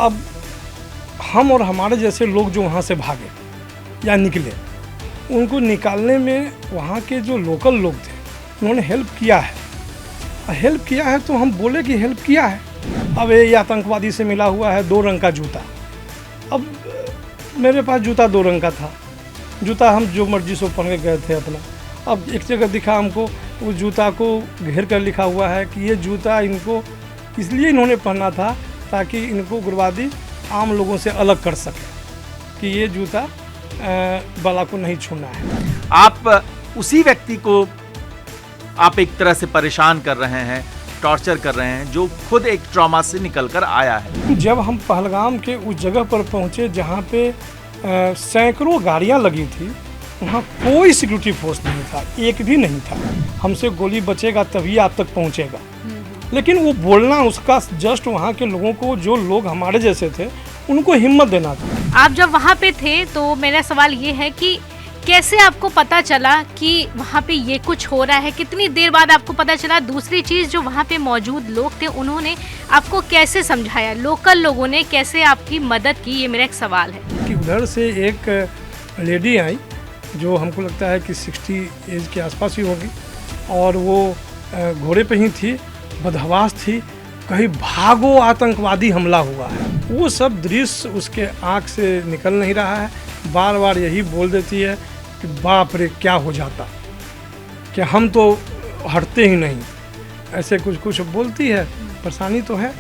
अब हम और हमारे जैसे लोग जो वहाँ से भागे या निकले, उनको निकालने में वहाँ के जो लोकल लोग थे उन्होंने हेल्प किया है। हेल्प किया है तो हम बोले कि हेल्प किया है। अब ये आतंकवादी से मिला हुआ है 2 रंग का जूता। अब मेरे पास जूता 2 रंग का था, जूता हम जो मर्जी से पहन के गए थे अपना। अब एक जगह दिखा हमको, उस जूता को घेर कर लिखा हुआ है कि ये जूता इनको इसलिए इन्होंने पहना था ताकि इनको उग्रवादी आम लोगों से अलग कर सके, कि ये जूता बाला को नहीं छूना है। आप उसी व्यक्ति को आप एक तरह से परेशान कर रहे हैं, टॉर्चर कर रहे हैं, जो खुद एक ट्रॉमा से निकल कर आया है। जब हम पहलगाम के उस जगह पर पहुंचे जहां पे सैकड़ों गाड़ियां लगी थी, वहाँ कोई सिक्योरिटी फोर्स नहीं था, एक भी नहीं था। हमसे गोली बचेगा तभी आप तक पहुंचेगा, लेकिन वो बोलना उसका जस्ट वहाँ के लोगों को, जो लोग हमारे जैसे थे, उनको हिम्मत देना था। आप जब वहाँ पे थे तो मेरा सवाल ये है कि कैसे आपको पता चला कि वहाँ पे ये कुछ हो रहा है? कितनी देर बाद आपको पता चला? दूसरी चीज़, जो वहाँ पे मौजूद लोग थे उन्होंने आपको कैसे समझाया? लोकल लोगों ने कैसे आपकी मदद की? ये मेरा एक सवाल है। कि उधर से एक लेडी आई जो हमको लगता है कि 60 एज के आसपास ही होगी, और वो घोड़े पे ही थी, बदहवास थी, कहीं भागो आतंकवादी हमला हुआ है। वो सब दृश्य उसके आँख से निकल नहीं रहा है। बार बार यही बोल देती है कि बाप रे क्या हो जाता, कि हम तो हटते ही नहीं, ऐसे कुछ कुछ बोलती है। परेशानी तो है।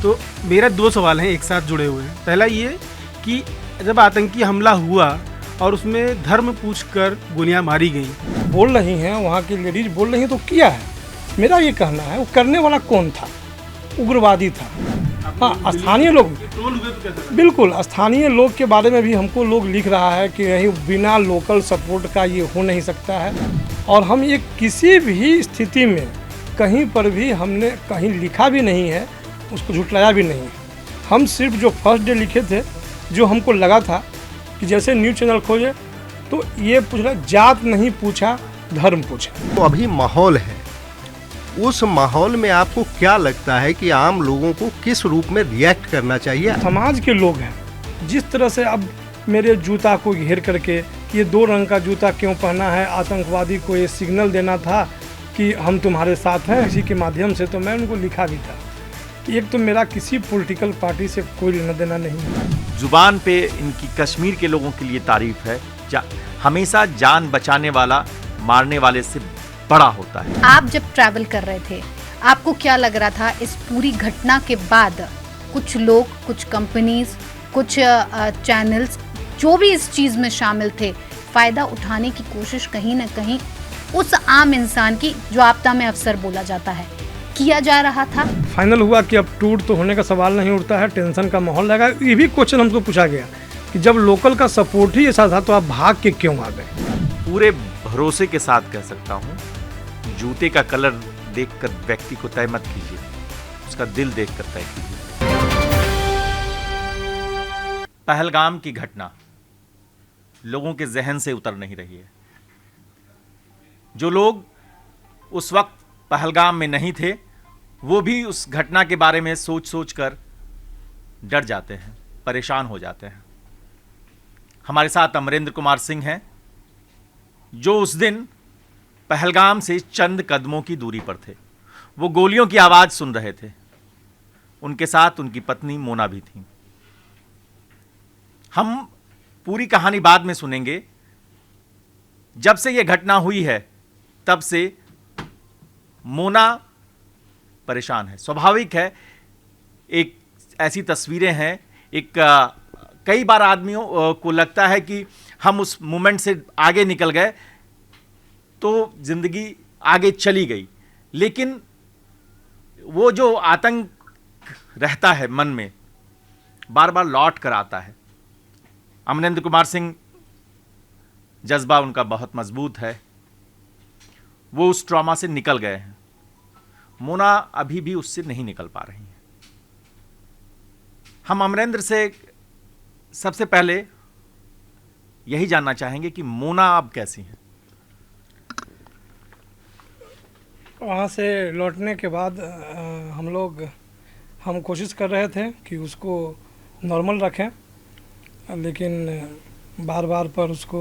तो मेरा 2 सवाल हैं एक साथ जुड़े हुए हैं। पहला ये कि जब आतंकी हमला हुआ और उसमें धर्म पूछकर गोलियां मारी गई, बोल रही हैं वहाँ की लेडीज बोल रही हैं, तो किया है। मेरा ये कहना है, वो करने वाला कौन था? उग्रवादी था। हाँ, स्थानीय लोग, बिल्कुल स्थानीय लोग के बारे में भी हमको लोग लिख रहा है कि नहीं, बिना लोकल सपोर्ट का ये हो नहीं सकता है। और हम ये किसी भी स्थिति में कहीं पर भी हमने कहीं लिखा भी नहीं है, उसको झुटलाया भी नहीं है। हम सिर्फ जो फर्स्ट डे लिखे थे, जो हमको लगा था कि जैसे न्यूज़ चैनल खोजे तो ये पूछ रहा, जात नहीं पूछा, धर्म पूछा। तो अभी माहौल है, उस माहौल में आपको क्या लगता है कि आम लोगों को किस रूप में रिएक्ट करना चाहिए? समाज के लोग हैं, जिस तरह से अब मेरे जूता को घेर करके, ये 2 रंग का जूता क्यों पहना है, आतंकवादी को ये सिग्नल देना था कि हम तुम्हारे साथ हैं, इसी के माध्यम से तो मैं उनको लिखा भी था। एक तो मेरा किसी पॉलिटिकल पार्टी से कोई लेना देना नहीं है। जुबान पे इनकी कश्मीर के लोगों के लिए तारीफ है, हमेशा जान बचाने वाला मारने वाले से बड़ा होता है। आप जब ट्रैवल कर रहे थे, आपको क्या लग रहा था इस पूरी घटना के बाद? कुछ लोग, कुछ कंपनीज, कुछ चैनल्स, जो भी इस चीज में शामिल थे, फायदा उठाने की कोशिश कहीं ना कहीं उस आम इंसान की, जो आपदा में अफसर बोला जाता है, किया जा रहा था। फाइनल हुआ कि अब टूर तो होने का सवाल नहीं उठता है, टेंशन का माहौल लगा। ये भी क्वेश्चन हमको पूछा गया कि जब लोकल का सपोर्ट ही ऐसा था तो आप भाग के क्यों आ गए? पूरे भरोसे के साथ कह सकता हूँ, जूते का कलर देखकर व्यक्ति को तय मत कीजिए, उसका दिल देखकर तय कीजिए। पहलगाम की घटना लोगों के जहन से उतर नहीं रही है। जो लोग उस वक्त पहलगाम में नहीं थे, वो भी उस घटना के बारे में सोच सोच कर डर जाते हैं, परेशान हो जाते हैं। हमारे साथ अमरेंद्र कुमार सिंह हैं, जो उस दिन पहलगाम से चंद कदमों की दूरी पर थे। वो गोलियों की आवाज सुन रहे थे। उनके साथ उनकी पत्नी मोना भी थी। हम पूरी कहानी बाद में सुनेंगे। जब से यह घटना हुई है, तब से मोना परेशान है। स्वाभाविक है, एक ऐसी तस्वीरें हैं, कई बार आदमियों को लगता है कि हम उस मोमेंट से आगे निकल गए तो जिंदगी आगे चली गई, लेकिन वो जो आतंक रहता है मन में, बार बार लौट कर आता है। अमरेंद्र कुमार सिंह, जज्बा उनका बहुत मजबूत है, वो उस ट्रॉमा से निकल गए हैं। मोना अभी भी उससे नहीं निकल पा रही हैं। हम अमरेंद्र से सबसे पहले यही जानना चाहेंगे कि मोना अब कैसी हैं? वहाँ से लौटने के बाद हम कोशिश कर रहे थे कि उसको नॉर्मल रखें, लेकिन बार बार पर उसको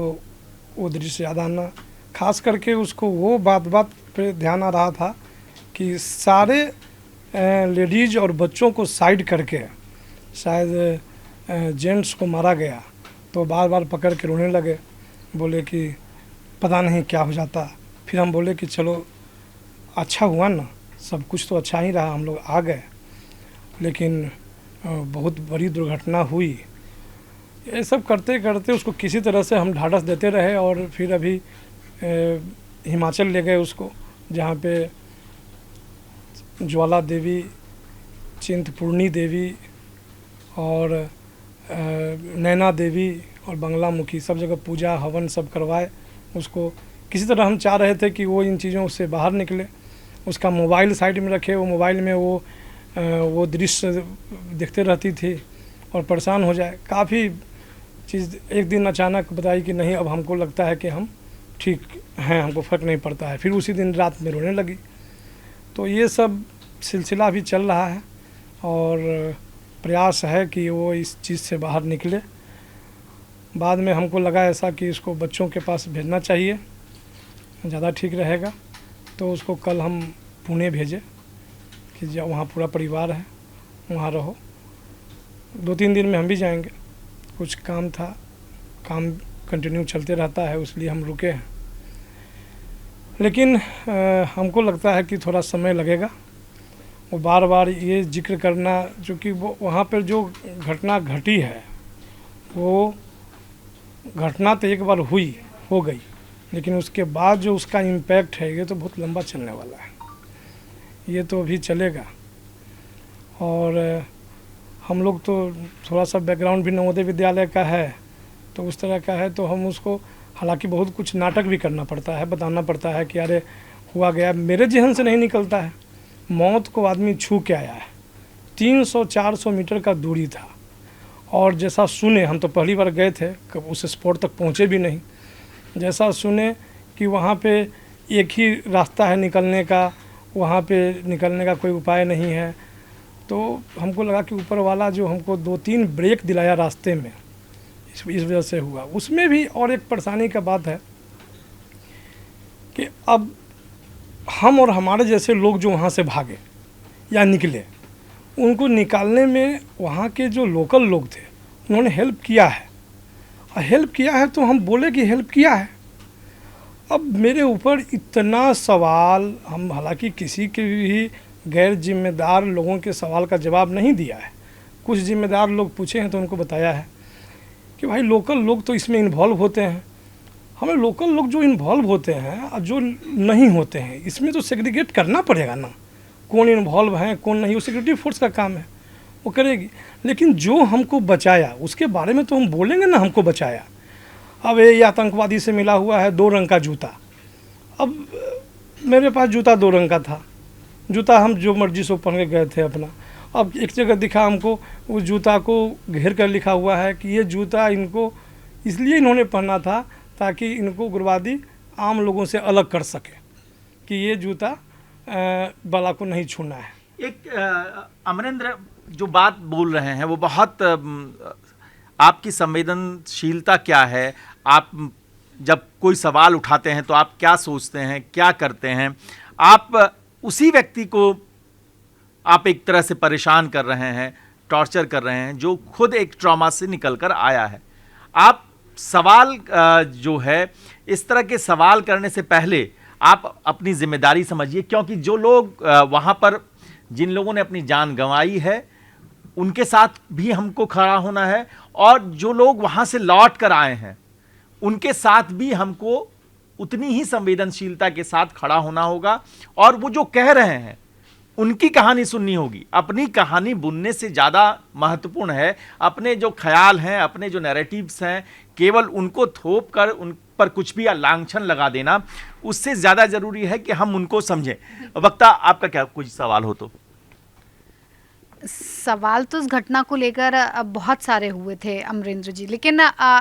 वो दृश्य याद आना, खास करके उसको वो बात बात पे ध्यान आ रहा था कि सारे लेडीज़ और बच्चों को साइड करके शायद जेंट्स को मारा गया, तो बार बार पकड़ के रोने लगे, बोले कि पता नहीं क्या हो जाता। फिर हम बोले कि चलो अच्छा हुआ ना, सब कुछ तो अच्छा ही रहा, हम लोग आ गए, लेकिन बहुत बड़ी दुर्घटना हुई। ये सब करते करते उसको किसी तरह से हम ढाढ़स देते रहे और फिर अभी हिमाचल ले गए उसको, जहाँ पे ज्वाला देवी, चिंतपूर्णी देवी और नैना देवी और बंगलामुखी सब जगह पूजा हवन सब करवाए। उसको किसी तरह हम चाह रहे थे कि वो इन चीज़ों से बाहर निकले, उसका मोबाइल साइड में रखे, वो मोबाइल में वो दृश्य देखते रहती थी और परेशान हो जाए। काफ़ी चीज़ एक दिन अचानक बताई कि नहीं, अब हमको लगता है कि हम ठीक हैं, हमको फ़र्क नहीं पड़ता है। फिर उसी दिन रात में रोने लगी। तो ये सब सिलसिला भी चल रहा है और प्रयास है कि वो इस चीज़ से बाहर निकले। बाद में हमको लगा ऐसा कि इसको बच्चों के पास भेजना चाहिए, ज़्यादा ठीक रहेगा। तो उसको कल हम पुणे भेजे कि जब वहाँ पूरा परिवार है, वहाँ रहो। 2-3 दिन में हम भी जाएंगे, कुछ काम था, काम कंटिन्यू चलते रहता है, इसलिए हम रुके हैं। लेकिन हमको लगता है कि थोड़ा समय लगेगा। वो बार बार ये जिक्र करना, क्योंकि वो वहाँ पर जो घटना घटी है, वो घटना तो एक बार हो गई, लेकिन उसके बाद जो उसका इम्पैक्ट है ये तो बहुत लंबा चलने वाला है, ये तो अभी चलेगा। और हम लोग तो थोड़ा सा बैकग्राउंड भी नवोदय विद्यालय का है, तो उस तरह का है, तो हम उसको हालांकि बहुत कुछ नाटक भी करना पड़ता है, बताना पड़ता है कि अरे हुआ गया। मेरे जहन से नहीं निकलता है, मौत को आदमी छू के आया है। 300-400 मीटर का दूरी था और जैसा सुने, हम तो पहली बार गए थे, कब उस स्पॉट तक पहुँचे भी नहीं, जैसा सुने कि वहाँ पे एक ही रास्ता है निकलने का, वहाँ पे निकलने का कोई उपाय नहीं है, तो हमको लगा कि ऊपर वाला जो हमको 2-3 ब्रेक दिलाया रास्ते में, इस वजह से हुआ। उसमें भी और एक परेशानी का बात है कि अब हम और हमारे जैसे लोग जो वहाँ से भागे या निकले, उनको निकालने में वहाँ के जो लोकल लोग थे उन्होंने हेल्प किया है, और हेल्प किया है तो हम बोले कि हेल्प किया है। अब मेरे ऊपर इतना सवाल, हम हालांकि किसी के भी गैर जिम्मेदार लोगों के सवाल का जवाब नहीं दिया है, कुछ जिम्मेदार लोग पूछे हैं तो उनको बताया है कि भाई लोकल लोग तो इसमें इन्वॉल्व होते हैं। हमें लोकल लोग जो इन्वॉल्व होते हैं और जो नहीं होते हैं, इसमें तो सेग्रीगेट करना पड़ेगा ना, कौन इन्वॉल्व है कौन नहीं, वो सिक्योरिटी फोर्स का काम है, वो करेगी। लेकिन जो हमको बचाया उसके बारे में तो हम बोलेंगे ना, हमको बचाया। अब ये आतंकवादी से मिला हुआ है 2 रंग का जूता, अब मेरे पास जूता 2 रंग का था, जूता हम जो मर्जी से पहन के गए थे अपना। अब एक जगह दिखा हमको, उस जूता को घेर कर लिखा हुआ है कि ये जूता इनको इसलिए इन्होंने पहना था ताकि इनको उग्रवादी आम लोगों से अलग कर सके, कि ये जूता बाला को नहीं छूना है। एक अमरेंद्र जो बात बोल रहे हैं वो बहुत आपकी संवेदनशीलता क्या है? आप जब कोई सवाल उठाते हैं तो आप क्या सोचते हैं, क्या करते हैं? आप उसी व्यक्ति को आप एक तरह से परेशान कर रहे हैं, टॉर्चर कर रहे हैं, जो खुद एक ट्रॉमा से निकल कर आया है। आप सवाल जो है, इस तरह के सवाल करने से पहले आप अपनी जिम्मेदारी समझिए, क्योंकि जो लोग वहाँ पर, जिन लोगों ने अपनी जान गंवाई है, उनके साथ भी हमको खड़ा होना है, और जो लोग वहाँ से लौट कर आए हैं उनके साथ भी हमको उतनी ही संवेदनशीलता के साथ खड़ा होना होगा, और वो जो कह रहे हैं उनकी कहानी सुननी होगी। अपनी कहानी बुनने से ज़्यादा महत्वपूर्ण है अपने जो ख्याल हैं, अपने जो नैरेटिव्स हैं, केवल उनको थोप कर उन पर कुछ भी लांछन लगा देना, उससे ज़्यादा ज़रूरी है कि हम उनको समझें। वक्ता, आपका क्या कुछ सवाल हो? तो सवाल तो इस घटना को लेकर बहुत सारे हुए थे अमरेंद्र जी, लेकिन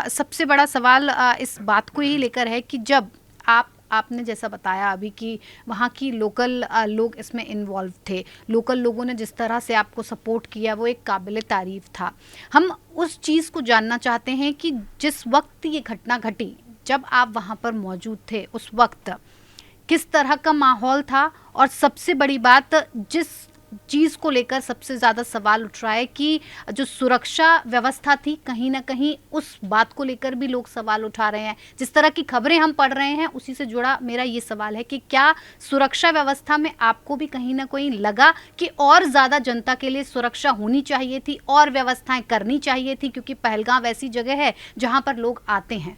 सबसे बड़ा सवाल इस बात को ही लेकर है कि जब आप आपने जैसा बताया अभी कि वहाँ की लोकल लोग इसमें इन्वॉल्व थे, लोकल लोगों ने जिस तरह से आपको सपोर्ट किया वो एक काबिल तारीफ था। हम उस चीज़ को जानना चाहते हैं कि जिस वक्त ये घटना घटी, जब आप वहाँ पर मौजूद थे, उस वक्त किस तरह का माहौल था, और सबसे बड़ी बात जिस चीज़ को लेकर सबसे ज़्यादा सवाल उठ रहा है कि जो सुरक्षा व्यवस्था थी, कहीं ना कहीं उस बात को लेकर भी लोग सवाल उठा रहे हैं। जिस तरह की खबरें हम पढ़ रहे हैं उसी से जुड़ा मेरा ये सवाल है कि क्या सुरक्षा व्यवस्था में आपको भी कहीं ना कहीं लगा कि और ज़्यादा जनता के लिए सुरक्षा होनी चाहिए थी और व्यवस्थाएं करनी चाहिए थी, क्योंकि पहलगाम ऐसी जगह है जहाँ पर लोग आते हैं।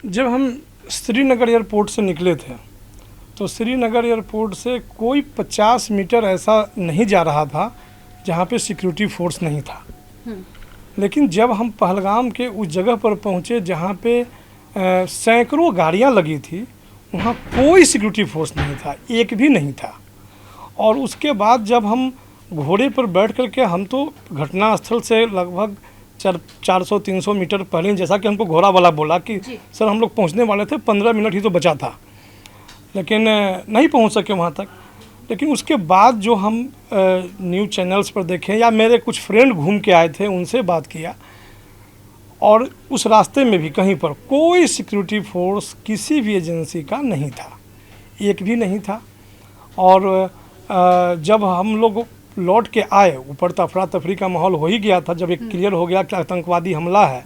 जब हम श्रीनगर एयरपोर्ट से निकले थे तो श्रीनगर एयरपोर्ट से कोई 50 मीटर ऐसा नहीं जा रहा था जहाँ पे सिक्योरिटी फोर्स नहीं था। लेकिन जब हम पहलगाम के उस जगह पर पहुँचे जहाँ पे सैकड़ों गाड़ियाँ लगी थी, वहाँ कोई सिक्योरिटी फोर्स नहीं था, एक भी नहीं था। और उसके बाद जब हम घोड़े पर बैठ कर के, हम तो घटनास्थल से लगभग 400-300 मीटर पहले, जैसा कि हमको घोड़ा वाला बोला कि सर हम लोग पहुंचने वाले थे, 15 मिनट ही तो बचा था, लेकिन नहीं पहुंच सके वहां तक। लेकिन उसके बाद जो हम न्यूज़ चैनल्स पर देखें या मेरे कुछ फ्रेंड घूम के आए थे उनसे बात किया, और उस रास्ते में भी कहीं पर कोई सिक्योरिटी फोर्स किसी भी एजेंसी का नहीं था, एक भी नहीं था। और जब हम लोग लौट के आए, ऊपर तो अफरा तफरी का माहौल हो ही गया था। जब एक क्लियर हो गया कि आतंकवादी हमला है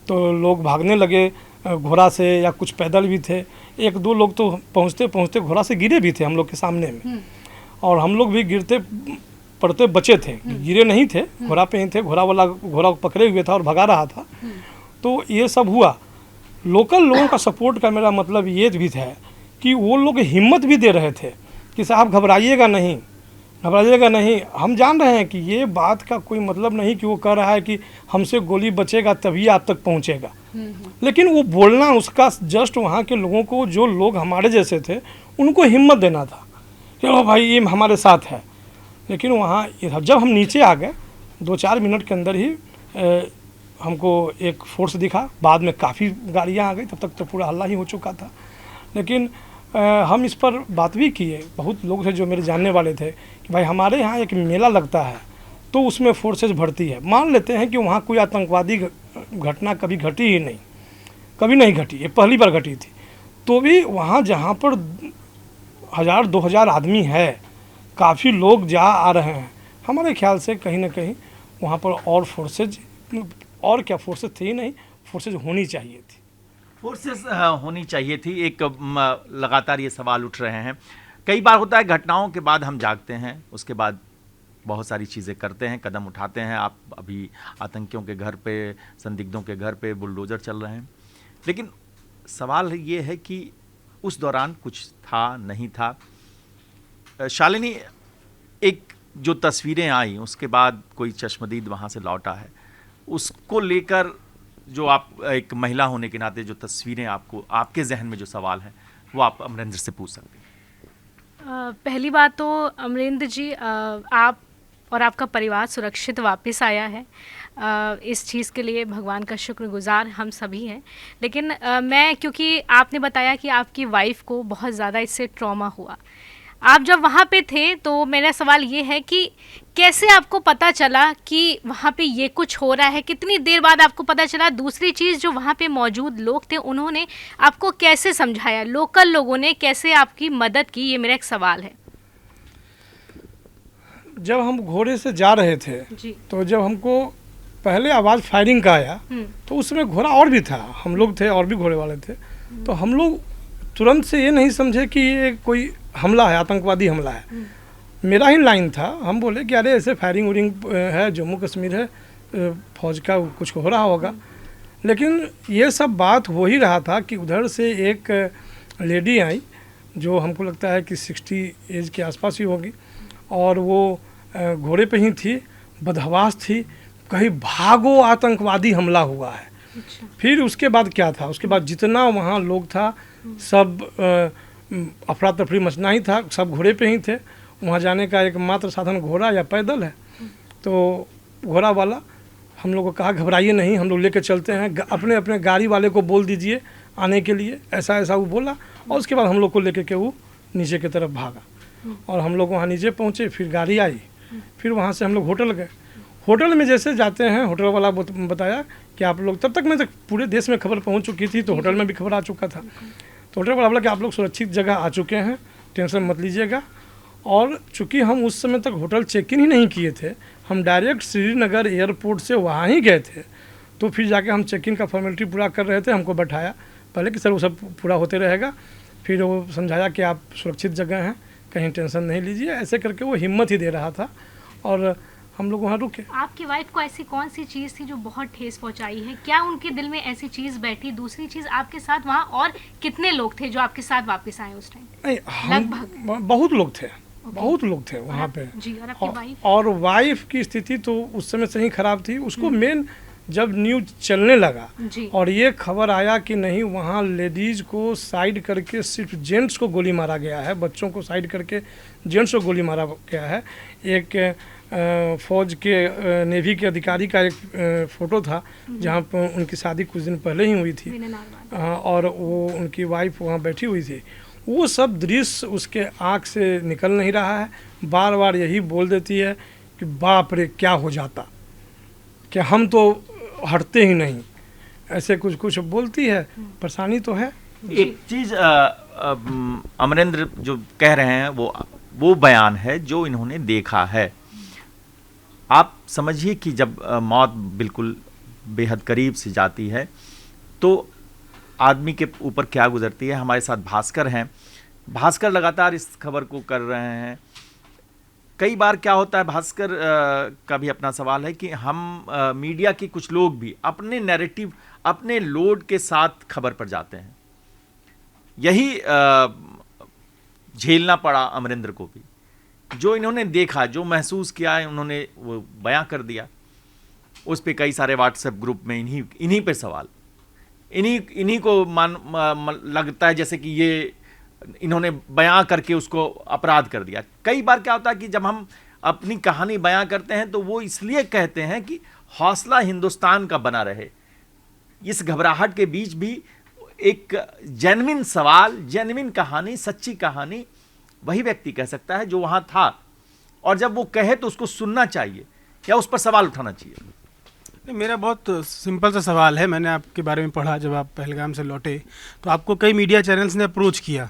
तो लोग भागने लगे घोड़ा से, या कुछ पैदल भी थे। एक दो लोग तो पहुंचते पहुंचते घोड़ा से गिरे भी थे हम लोग के सामने में, और हम लोग भी गिरते पड़ते बचे थे, गिरे नहीं थे, घोड़ा पे ही थे। घोड़ा वाला घोड़ा पकड़े हुए था और भगा रहा था। तो ये सब हुआ। लोकल लोगों का सपोर्ट का मेरा मतलब ये भी था कि वो लोग हिम्मत भी दे रहे थे कि साहब घबराइएगा नहीं, घबराइएगा नहीं। हम जान रहे हैं कि ये बात का कोई मतलब नहीं कि वो कह रहा है कि हमसे गोली बचेगा तभी आप तक पहुंचेगा, लेकिन वो बोलना उसका जस्ट वहाँ के लोगों को, जो लोग हमारे जैसे थे, उनको हिम्मत देना था कि लो भाई ये हमारे साथ है। लेकिन वहाँ जब हम नीचे आ गए 2-4 मिनट के अंदर ही हमको एक फोर्स दिखा। बाद में काफ़ी गाड़ियाँ आ गई, तब तक तो पूरा हल्ला ही हो चुका था। लेकिन हम इस पर बात भी किए, बहुत लोग थे जो मेरे जानने वाले थे कि भाई हमारे यहाँ एक मेला लगता है तो उसमें फोर्सेज भर्ती है। मान लेते हैं कि वहाँ कोई आतंकवादी घटना कभी घटी ही नहीं, कभी नहीं घटी, ये पहली बार घटी थी। तो भी वहाँ जहाँ पर 1000-2000 आदमी है, काफ़ी लोग जा आ रहे हैं, हमारे ख्याल से कहीं ना कहीं वहाँ पर और फोर्सेज, और क्या फोर्सेज थी ही नहीं, फोर्सेज होनी चाहिए थी। फोर्सेस होनी चाहिए थी। एक लगातार ये सवाल उठ रहे हैं। कई बार होता है घटनाओं के बाद हम जागते हैं, उसके बाद बहुत सारी चीज़ें करते हैं, कदम उठाते हैं। आप अभी आतंकियों के घर पे, संदिग्धों के घर पे बुलडोज़र चल रहे हैं, लेकिन सवाल ये है कि उस दौरान कुछ था नहीं था। शालिनी, एक जो तस्वीरें आई उसके बाद कोई चश्मदीद वहाँ से लौटा है, उसको लेकर जो आप एक महिला होने के नाते जो तस्वीरें आपको, आपके जहन में जो सवाल है वो आप अमरेंद्र से पूछ सकते हैं। पहली बात तो अमरेंद्र जी, आप और आपका परिवार सुरक्षित वापस आया है, इस चीज़ के लिए भगवान का शुक्रगुजार हम सभी हैं। लेकिन मैं, क्योंकि आपने बताया कि आपकी वाइफ को बहुत ज़्यादा इससे ट्रॉमा हुआ, आप जब वहाँ पे थे तो मेरा सवाल ये है कि कैसे आपको पता चला कि वहाँ पे ये कुछ हो रहा है, कितनी देर बाद आपको पता चला? दूसरी चीज़, जो वहाँ पे मौजूद लोग थे उन्होंने आपको कैसे समझाया, लोकल लोगों ने कैसे आपकी मदद की, ये मेरा एक सवाल है। जब हम घोड़े से जा रहे थे जी। तो जब हमको पहले आवाज़ फायरिंग का आया तो उसमें घोड़ा और भी था, हम लोग थे और भी घोड़े वाले थे। तो हम लोग तुरंत से ये नहीं समझे कि ये कोई हमला है, आतंकवादी हमला है। मेरा ही लाइन था, हम बोले कि अरे ऐसे फायरिंग वूरिंग है, जम्मू कश्मीर है, फौज का कुछ हो रहा होगा। लेकिन ये सब बात हो ही रहा था कि उधर से एक लेडी आई जो हमको लगता है कि 60 एज के आसपास ही होगी, और वो घोड़े पे ही थी, बदहवास थी, कहीं भागो आतंकवादी हमला हुआ है। फिर उसके बाद क्या था, उसके बाद जितना वहाँ लोग था सब अफरा तफरी मचना ही था, सब घोड़े पे ही थे। वहाँ जाने का एकमात्र साधन घोड़ा या पैदल है। तो घोड़ा वाला हम लोग को कहा घबराइए नहीं, हम लोग लेके चलते हैं, अपने अपने गाड़ी वाले को बोल दीजिए आने के लिए, ऐसा ऐसा वो बोला। और उसके बाद हम लोग को लेकर के वो नीचे की तरफ भागा और हम लोग वहाँ नीचे पहुँचे। फिर गाड़ी आई, फिर वहाँ से हम लोग होटल गए। होटल में जैसे जाते हैं, होटल वाला बताया कि आप लोग, तब तक मैं पूरे देश में खबर पहुँच चुकी थी, तो होटल में भी खबर आ चुका था। तो होटल वाला बोला कि आप लोग सुरक्षित जगह आ चुके हैं, टेंशन मत लीजिएगा। और चूँकि हम उस समय तक होटल चेक इन ही नहीं किए थे, हम डायरेक्ट श्रीनगर एयरपोर्ट से वहाँ ही गए थे। तो फिर जाके हम चेक इन का फॉर्मेलिटी पूरा कर रहे थे। हमको बैठाया पहले कि सर वो सब पूरा होते रहेगा, फिर वो समझाया कि आप सुरक्षित जगह हैं, कहीं टेंशन नहीं लीजिए। ऐसे करके वो हिम्मत ही दे रहा था और हम लोग वहाँ रुके। आपकी वाइफ को ऐसी कौन सी चीज़ थी जो बहुत ठेस पहुंचाई है? क्या उनके दिल में ऐसी चीज़ बैठी? दूसरी चीज़, आपके साथ वहाँ और कितने लोग थे जो आपके साथ वापस आए उस टाइम? नहीं, हम बहुत लोग थे, बहुत लोग थे वहाँ पे। जी, और आपकी वाइफ? और वाइफ की स्थिति तो उस समय से ही खराब थी। उसको मेन जब न्यूज चलने लगा और ये खबर आया कि नहीं, वहाँ लेडीज को साइड करके सिर्फ जेंट्स को गोली मारा गया है, बच्चों को साइड करके जेंट्स को गोली मारा गया है। एक फौज के नेवी के अधिकारी का एक फ़ोटो था जहाँ पर उनकी शादी कुछ दिन पहले ही हुई थी और वो उनकी वाइफ वहाँ बैठी हुई थी। वो सब दृश्य उसके आँख से निकल नहीं रहा है। बार बार यही बोल देती है कि बाप रे क्या हो जाता, कि हम तो हटते ही नहीं, ऐसे कुछ कुछ बोलती है। परेशानी तो है। एक चीज़ अमरेंद्र जो कह रहे हैं वो बयान है जो इन्होंने देखा है। आप समझिए कि जब मौत बिल्कुल बेहद करीब से जाती है तो आदमी के ऊपर क्या गुजरती है। हमारे साथ भास्कर हैं, भास्कर लगातार इस खबर को कर रहे हैं। कई बार क्या होता है, भास्कर का भी अपना सवाल है कि हम मीडिया के कुछ लोग भी अपने नैरेटिव, अपने लोड के साथ खबर पर जाते हैं। यही झेलना पड़ा अमरेंद्र को भी। जो इन्होंने देखा, जो महसूस किया है, उन्होंने वो बयां कर दिया। उस पे कई सारे व्हाट्सएप ग्रुप में इन्हीं पे सवाल, इन्हीं को लगता है जैसे कि ये इन्होंने बयां करके उसको अपराध कर दिया। कई बार क्या होता है कि जब हम अपनी कहानी बयां करते हैं तो वो इसलिए कहते हैं कि हौसला हिंदुस्तान का बना रहे। इस घबराहट के बीच भी एक जेन्युइन सवाल, जेन्युइन कहानी, सच्ची कहानी वही व्यक्ति कह सकता है जो वहां था, और जब वो कहे तो उसको सुनना चाहिए या उस पर सवाल उठाना चाहिए। मेरा बहुत सिंपल सा सवाल है। मैंने आपके बारे में पढ़ा, जब आप पहलगाम से लौटे तो आपको कई मीडिया चैनल्स ने अप्रोच किया,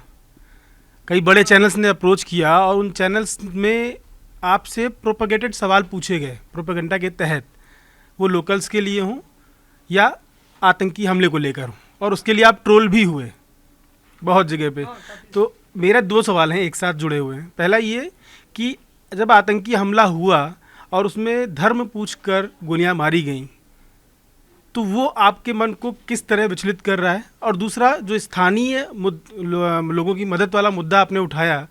कई बड़े चैनल्स ने अप्रोच किया और उन चैनल्स में आपसे प्रोपेगेटेड सवाल पूछे गए प्रोपेगेंडा के तहत, वो लोकल्स के लिए हों या आतंकी हमले को लेकर हों, और उसके लिए आप ट्रोल भी हुए बहुत जगह पे। तो मेरा 2 सवाल हैं एक साथ जुड़े हुए हैं। पहला ये कि जब आतंकी हमला हुआ और उसमें धर्म पूछकर गोलियां मारी गईं, तो वो आपके मन को किस तरह विचलित कर रहा है? और दूसरा, जो स्थानीय लोगों की मदद वाला मुद्दा आपने उठाया,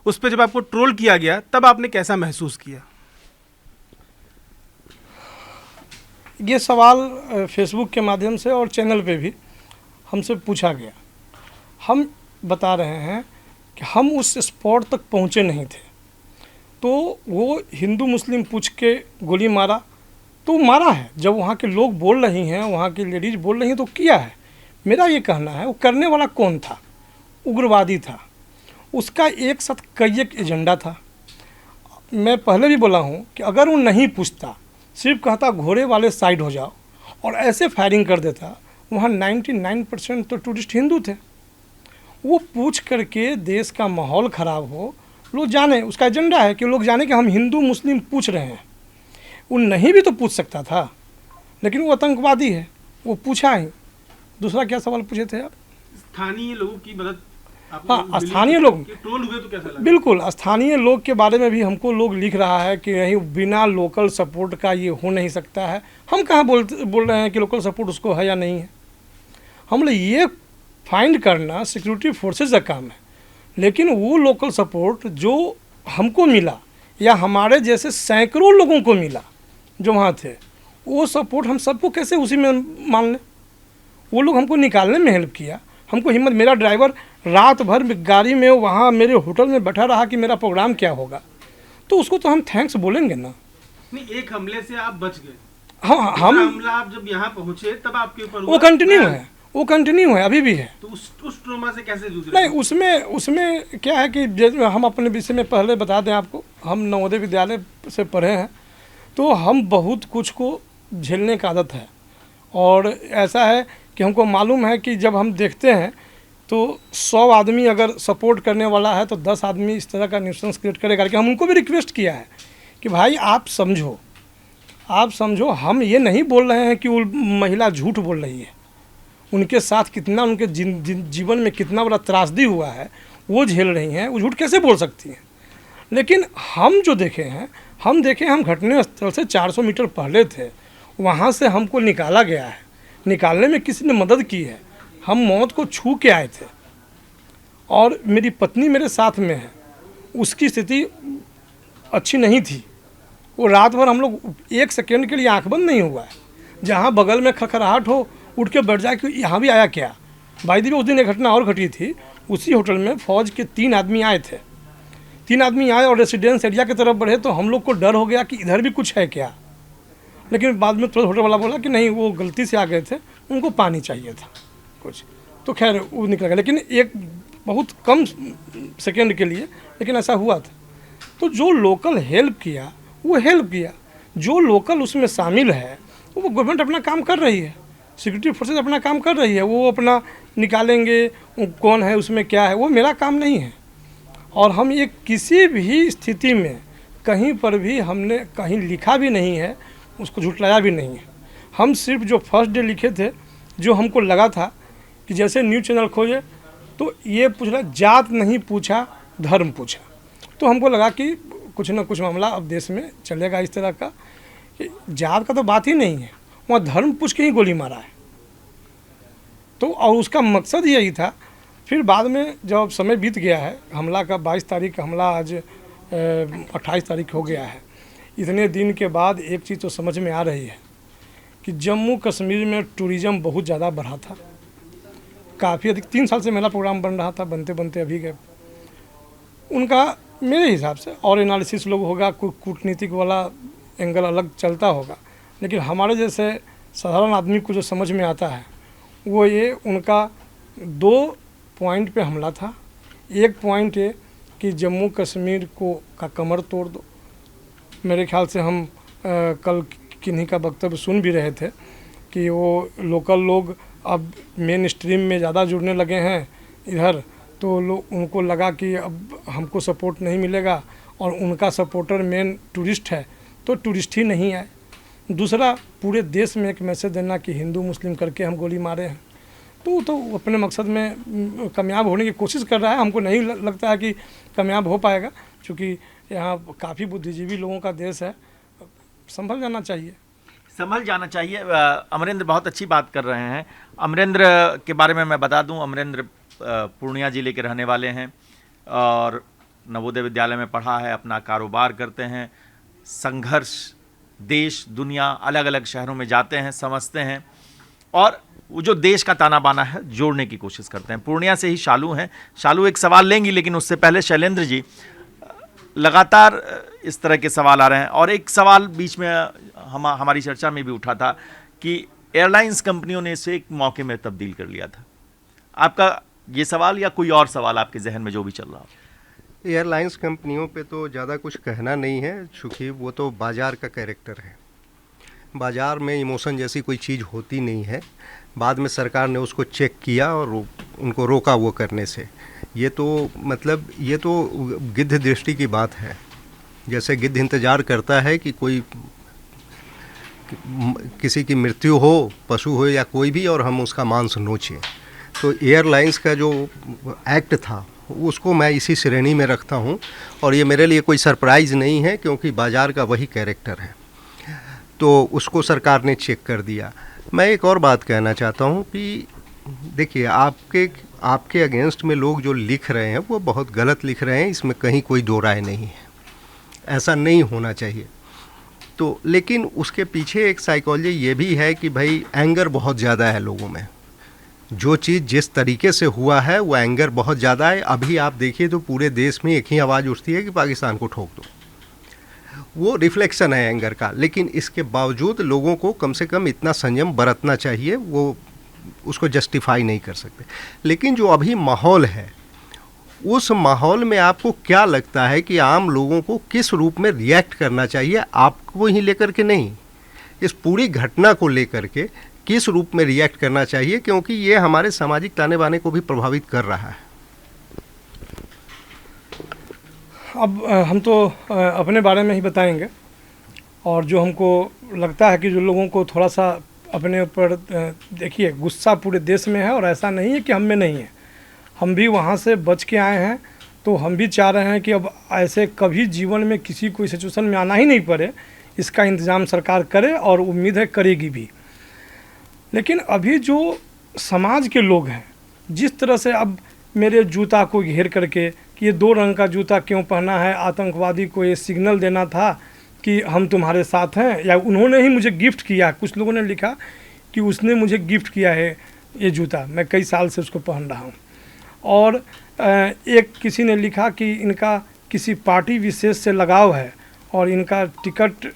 उस पर जब आपको ट्रोल किया गया तब आपने कैसा महसूस किया? ये सवाल फेसबुक के माध्यम से और चैनल पे भी हमसे पूछा गया। हम बता रहे हैं कि हम उस स्पॉट तक पहुँचे नहीं थे। तो वो हिंदू मुस्लिम पूछ के गोली मारा तो मारा है। जब वहाँ के लोग बोल रही हैं, वहाँ की लेडीज़ बोल रही हैं, तो किया है। मेरा ये कहना है, वो करने वाला कौन था? उग्रवादी था। उसका एक साथ कई एक एजेंडा था। मैं पहले भी बोला हूँ कि अगर वो नहीं पूछता, सिर्फ कहता घोड़े वाले साइड हो जाओ और ऐसे फायरिंग कर देता, वहाँ 99% तो टूरिस्ट हिंदू थे। वो पूछ करके देश का माहौल ख़राब हो, लोग जाने, उसका एजेंडा है कि लोग जाने कि हम हिंदू मुस्लिम पूछ रहे हैं। वो नहीं भी तो पूछ सकता था, लेकिन वो आतंकवादी है, वो पूछा ही। दूसरा क्या सवाल पूछे थे आप? स्थानीय लोगों की मदद। हाँ, स्थानीय लोग ट्रोल हुए तो कैसा लगा? बिल्कुल, स्थानीय लोग के बारे में भी हमको लोग लिख रहा है कि नहीं, बिना लोकल सपोर्ट का ये हो नहीं सकता है। हम कहाँ बोल रहे हैं कि लोकल सपोर्ट उसको है या नहीं है। हम लोग ये फाइंड करना सिक्योरिटी फोर्सेज का काम है। लेकिन वो लोकल सपोर्ट जो हमको मिला या हमारे जैसे सैकड़ों लोगों को मिला जो वहाँ थे, वो सपोर्ट हम सबको कैसे उसी में मान लें? वो लोग हमको निकालने में हेल्प किया, हमको हिम्मत। मेरा ड्राइवर रात भर गाड़ी में वहाँ मेरे होटल में बैठा रहा कि मेरा प्रोग्राम क्या होगा, तो उसको तो हम थैंक्स बोलेंगे ना। नहीं, एक हमले से आप बच गए। हाँ, हम हमला आप जब यहाँ पहुँचे तब आपके ऊपर वो कंटिन्यू है, वो कंटिन्यू है, अभी भी है। तो उस ट्रॉमा से कैसे जूझ रहे नहीं, उसमें क्या है कि जैसे हम अपने विषय में पहले बता दें आपको, हम नवोदय विद्यालय से पढ़े हैं, तो हम बहुत कुछ को झेलने का आदत है। और ऐसा है कि हमको मालूम है कि जब हम देखते हैं तो 100 आदमी अगर सपोर्ट करने वाला है तो 10 आदमी इस तरह का न्यूसेंस क्रिएट करेगा। कि हम उनको भी रिक्वेस्ट किया है कि भाई आप समझो, हम ये नहीं बोल रहे हैं कि वो महिला झूठ बोल रही है, उनके साथ कितना, उनके जीवन में कितना बड़ा त्रासदी हुआ है वो झेल रही हैं, वो झूठ कैसे बोल सकती हैं। लेकिन हम जो देखे हैं, हम घटना स्थल से 400 मीटर पहले थे, वहाँ से हमको निकाला गया है, निकालने में किसी ने मदद की है, हम मौत को छू के आए थे। और मेरी पत्नी मेरे साथ में है, उसकी स्थिति अच्छी नहीं थी, वो रात भर हम लोग 1 सेकेंड के लिए आंख बंद नहीं हुआ है। जहाँ बगल में खखराहट हो उठ के बैठ जाए कि यहाँ भी आया क्या। भाई दी उस दिन एक घटना और घटी थी, उसी होटल में फौज के 3 आदमी आए थे, 3 आदमी आए और रेसिडेंस एरिया की तरफ बढ़े, तो हम लोग को डर हो गया कि इधर भी कुछ है क्या। लेकिन बाद में तुरंत होटल वाला बोला कि नहीं, वो गलती से आ गए थे, उनको पानी चाहिए था कुछ, तो खैर वो निकल गया। लेकिन एक बहुत कम सेकेंड के लिए, लेकिन ऐसा हुआ था। तो जो लोकल हेल्प किया वो हेल्प किया, जो लोकल उसमें शामिल है वो गवर्नमेंट अपना काम कर रही है, सिक्योरिटी फोर्सेज अपना काम कर रही है, वो अपना निकालेंगे कौन है उसमें क्या है, वो मेरा काम नहीं है। और हम ये किसी भी स्थिति में कहीं पर भी हमने कहीं लिखा भी नहीं है, उसको झुटलाया भी नहीं है। हम सिर्फ जो फर्स्ट डे लिखे थे, जो हमको लगा था कि जैसे न्यूज़ चैनल खोजे तो ये पूछना, जात नहीं पूछा धर्म पूछा, तो हमको लगा कि कुछ ना कुछ मामला अब देश में चलेगा इस तरह का कि जात का तो बात ही नहीं है, वहाँ धर्म पूछ के ही गोली मारा है। तो और उसका मकसद यही था। फिर बाद में जब समय बीत गया है, हमला का 22 तारीख का हमला आज 28 तारीख हो गया है, इतने दिन के बाद एक चीज़ तो समझ में आ रही है कि जम्मू कश्मीर में टूरिज़्म बहुत ज़्यादा बढ़ा था, काफ़ी अधिक। 3 साल से मेरा प्रोग्राम बन रहा था, बनते बनते अभी गए उनका मेरे हिसाब से और एनालिसिस लोग होगा, कोई कूटनीतिक वाला एंगल अलग चलता होगा, लेकिन हमारे जैसे साधारण आदमी को जो समझ में आता है वो ये उनका 2 पॉइंट पे हमला था। एक पॉइंट ये कि जम्मू कश्मीर का कमर तोड़ दो। मेरे ख्याल से हम कल किन्हीं का वक्तव्य सुन भी रहे थे कि वो लोकल लोग अब मेन स्ट्रीम में ज़्यादा जुड़ने लगे हैं इधर, तो लोग उनको लगा कि अब हमको सपोर्ट नहीं मिलेगा, और उनका सपोर्टर मेन टूरिस्ट है, तो टूरिस्ट ही नहीं आए। दूसरा, पूरे देश में एक मैसेज देना कि हिंदू मुस्लिम करके हम गोली मारे हैं, तो अपने मकसद में कामयाब होने की कोशिश कर रहा है। हमको नहीं लगता है कि कामयाब हो पाएगा, क्योंकि यहाँ काफ़ी बुद्धिजीवी लोगों का देश है, संभल जाना चाहिए। अमरेंद्र बहुत अच्छी बात कर रहे हैं। अमरेंद्र के बारे में मैं बता दूं, अमरेंद्र पूर्णिया ज़िले के रहने वाले हैं और नवोदय विद्यालय में पढ़ा है, अपना कारोबार करते हैं, संघर्ष देश दुनिया अलग अलग शहरों में जाते हैं, समझते हैं, और वो जो देश का ताना बाना है जोड़ने की कोशिश करते हैं। पूर्णिया से ही शालू हैं। शालू एक सवाल लेंगी, लेकिन उससे पहले शैलेंद्र जी, लगातार इस तरह के सवाल आ रहे हैं, और एक सवाल बीच में हमारी चर्चा में भी उठा था कि एयरलाइंस कंपनियों ने इसे एक मौके में तब्दील कर लिया था। आपका ये सवाल या कोई और सवाल आपके जहन में जो भी चल रहा हो? एयरलाइंस कंपनियों पे तो ज़्यादा कुछ कहना नहीं है, चूँकि वो तो बाज़ार का कैरेक्टर है। बाज़ार में इमोशन जैसी कोई चीज़ होती नहीं है। बाद में सरकार ने उसको चेक किया और उनको रोका वो करने से। ये तो मतलब ये तो गिद्ध दृष्टि की बात है। जैसे गिद्ध इंतज़ार करता है कि कोई किसी की मृत्यु हो, पशु हो या कोई भी, और हम उसका मांस नोचें। तो एयरलाइंस का जो एक्ट था उसको मैं इसी श्रेणी में रखता हूँ, और ये मेरे लिए कोई सरप्राइज़ नहीं है, क्योंकि बाज़ार का वही कैरेक्टर है। तो उसको सरकार ने चेक कर दिया। मैं एक और बात कहना चाहता हूँ कि देखिए, आपके अगेंस्ट में लोग जो लिख रहे हैं वो बहुत गलत लिख रहे हैं, इसमें कहीं कोई दो राय नहीं है, ऐसा नहीं होना चाहिए। तो लेकिन उसके पीछे एक साइकोलॉजी ये भी है कि भाई एंगर बहुत ज़्यादा है लोगों में। जो चीज़ जिस तरीके से हुआ है वो एंगर बहुत ज़्यादा है। अभी आप देखिए तो पूरे देश में एक ही आवाज़ उठती है कि पाकिस्तान को ठोक दो। वो रिफ्लेक्शन है एंगर का। लेकिन इसके बावजूद लोगों को कम से कम इतना संयम बरतना चाहिए। वो उसको जस्टिफाई नहीं कर सकते। लेकिन जो अभी माहौल है, उस माहौल में आपको क्या लगता है कि आम लोगों को किस रूप में रिएक्ट करना चाहिए, आपको ही लेकर के नहीं, इस पूरी घटना को लेकर के किस रूप में रिएक्ट करना चाहिए, क्योंकि ये हमारे सामाजिक ताने बाने को भी प्रभावित कर रहा है। अब हम तो अपने बारे में ही बताएंगे, और जो हमको लगता है कि जो लोगों को थोड़ा सा अपने ऊपर, देखिए गुस्सा पूरे देश में है, और ऐसा नहीं है कि हम में नहीं है, हम भी वहाँ से बच के आए हैं, तो हम भी चाह रहे हैं कि अब ऐसे कभी जीवन में किसी को सिचुएशन में आना ही नहीं पड़े, इसका इंतज़ाम सरकार करे, और उम्मीद है करेगी भी। लेकिन अभी जो समाज के लोग हैं, जिस तरह से अब मेरे जूता को घेर करके कि ये 2 रंग का जूता क्यों पहना है, आतंकवादी को ये सिग्नल देना था कि हम तुम्हारे साथ हैं, या उन्होंने ही मुझे गिफ्ट किया। कुछ लोगों ने लिखा कि उसने मुझे गिफ्ट किया है ये जूता, मैं कई साल से उसको पहन रहा हूँ। और एक किसी ने लिखा कि इनका किसी पार्टी विशेष से लगाव है, और इनका टिकट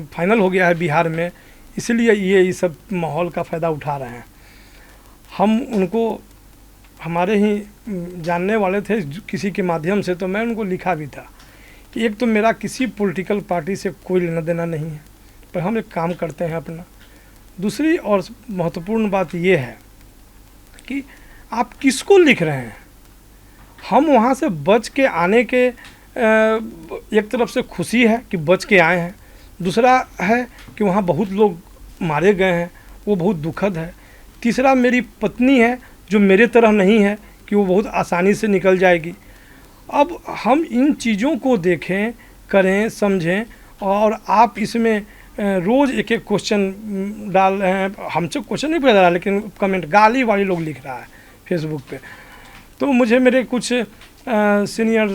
फाइनल हो गया है बिहार में, इसलिए ये इस सब माहौल का फ़ायदा उठा रहे हैं। हम उनको, हमारे ही जानने वाले थे किसी के माध्यम से, तो मैं उनको लिखा भी था कि एक तो मेरा किसी पॉलिटिकल पार्टी से कोई लेना देना नहीं है, पर हम एक काम करते हैं अपना। दूसरी और महत्वपूर्ण बात ये है कि आप किसको लिख रहे हैं। हम वहाँ से बच के आने के एक तरफ से खुशी है कि बच के आए हैं, दूसरा है कि वहाँ बहुत लोग मारे गए हैं, वो बहुत दुखद है। तीसरा मेरी पत्नी है जो मेरे तरह नहीं है कि वो बहुत आसानी से निकल जाएगी। अब हम इन चीज़ों को देखें, करें, समझें, और आप इसमें रोज़ एक एक क्वेश्चन डाल रहे हैं। हमसे क्वेश्चन नहीं पूछा जा रहा, लेकिन कमेंट गाली वाली लोग लिख रहा है फेसबुक पे। तो मुझे मेरे कुछ सीनियर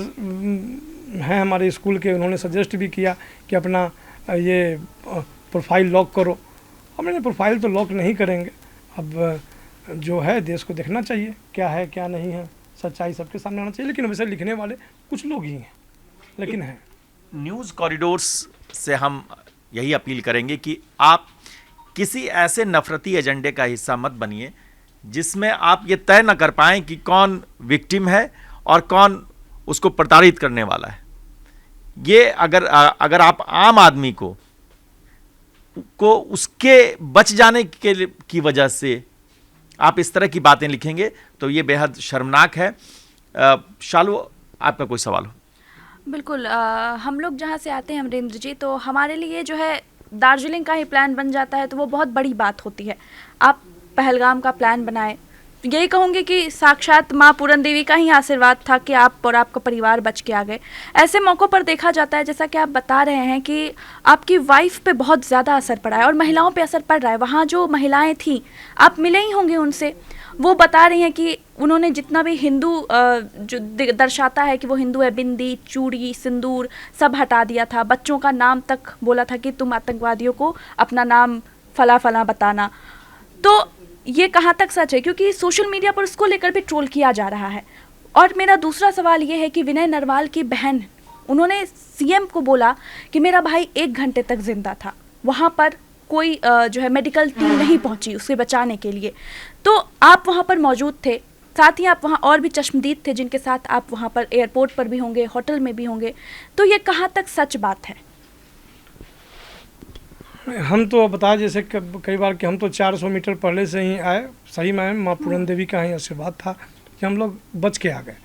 हैं हमारे स्कूल के, उन्होंने सजेस्ट भी किया कि अपना ये प्रोफाइल लॉक करो। अब मैंने प्रोफाइल तो लॉक नहीं करेंगे, अब जो है देश को देखना चाहिए क्या है क्या नहीं है, सच्चाई सबके सामने आना चाहिए। लेकिन वैसे लिखने वाले कुछ लोग ही हैं, लेकिन हैं। न्यूज़ कॉरिडोर्स से हम यही अपील करेंगे कि आप किसी ऐसे नफरती एजेंडे का हिस्सा मत बनिए जिसमें आप ये तय न कर पाएं कि कौन विक्टिम है और कौन उसको प्रताड़ित करने वाला है। ये अगर आप आम आदमी को उसके बच जाने की वजह से आप इस तरह की बातें लिखेंगे तो ये बेहद शर्मनाक है। शालू, आपका कोई सवाल हो? बिल्कुल। हम लोग जहाँ से आते हैं अमरेंद्र जी, तो हमारे लिए जो है दार्जिलिंग का ही प्लान बन जाता है तो वो बहुत बड़ी बात होती है। आप पहलगाम का प्लान बनाए, यही कहूँगी कि साक्षात माँ पूरन देवी का ही आशीर्वाद था कि आप और आपका परिवार बच के आ गए। ऐसे मौक़ों पर देखा जाता है, जैसा कि आप बता रहे हैं, कि आपकी वाइफ पे बहुत ज़्यादा असर पड़ा है और महिलाओं पे असर पड़ रहा है। वहाँ जो महिलाएं थीं, आप मिले ही होंगे उनसे, वो बता रही हैं कि उन्होंने जितना भी हिंदू जो दर्शाता है कि वो हिंदू है, बिंदी, चूड़ी, सिंदूर सब हटा दिया था। बच्चों का नाम तक बोला था कि तुम आतंकवादियों को अपना नाम फला फला बताना। तो ये कहाँ तक सच है, क्योंकि सोशल मीडिया पर उसको लेकर भी ट्रोल किया जा रहा है। और मेरा दूसरा सवाल ये है कि विनय नरवाल की बहन, उन्होंने सीएम को बोला कि मेरा भाई 1 घंटे तक जिंदा था, वहाँ पर कोई जो है मेडिकल टीम नहीं पहुँची उसे बचाने के लिए। तो आप वहाँ पर मौजूद थे, साथ ही आप वहाँ और भी चश्मदीद थे जिनके साथ आप वहाँ पर एयरपोर्ट पर भी होंगे, होटल में भी होंगे। तो ये कहाँ तक सच बात है? हम तो बताया जैसे कई बार कि हम तो 400 मीटर पहले से ही आए। सही में माँ पूरन देवी का ही आशीर्वाद था कि हम लोग बच के आ गए।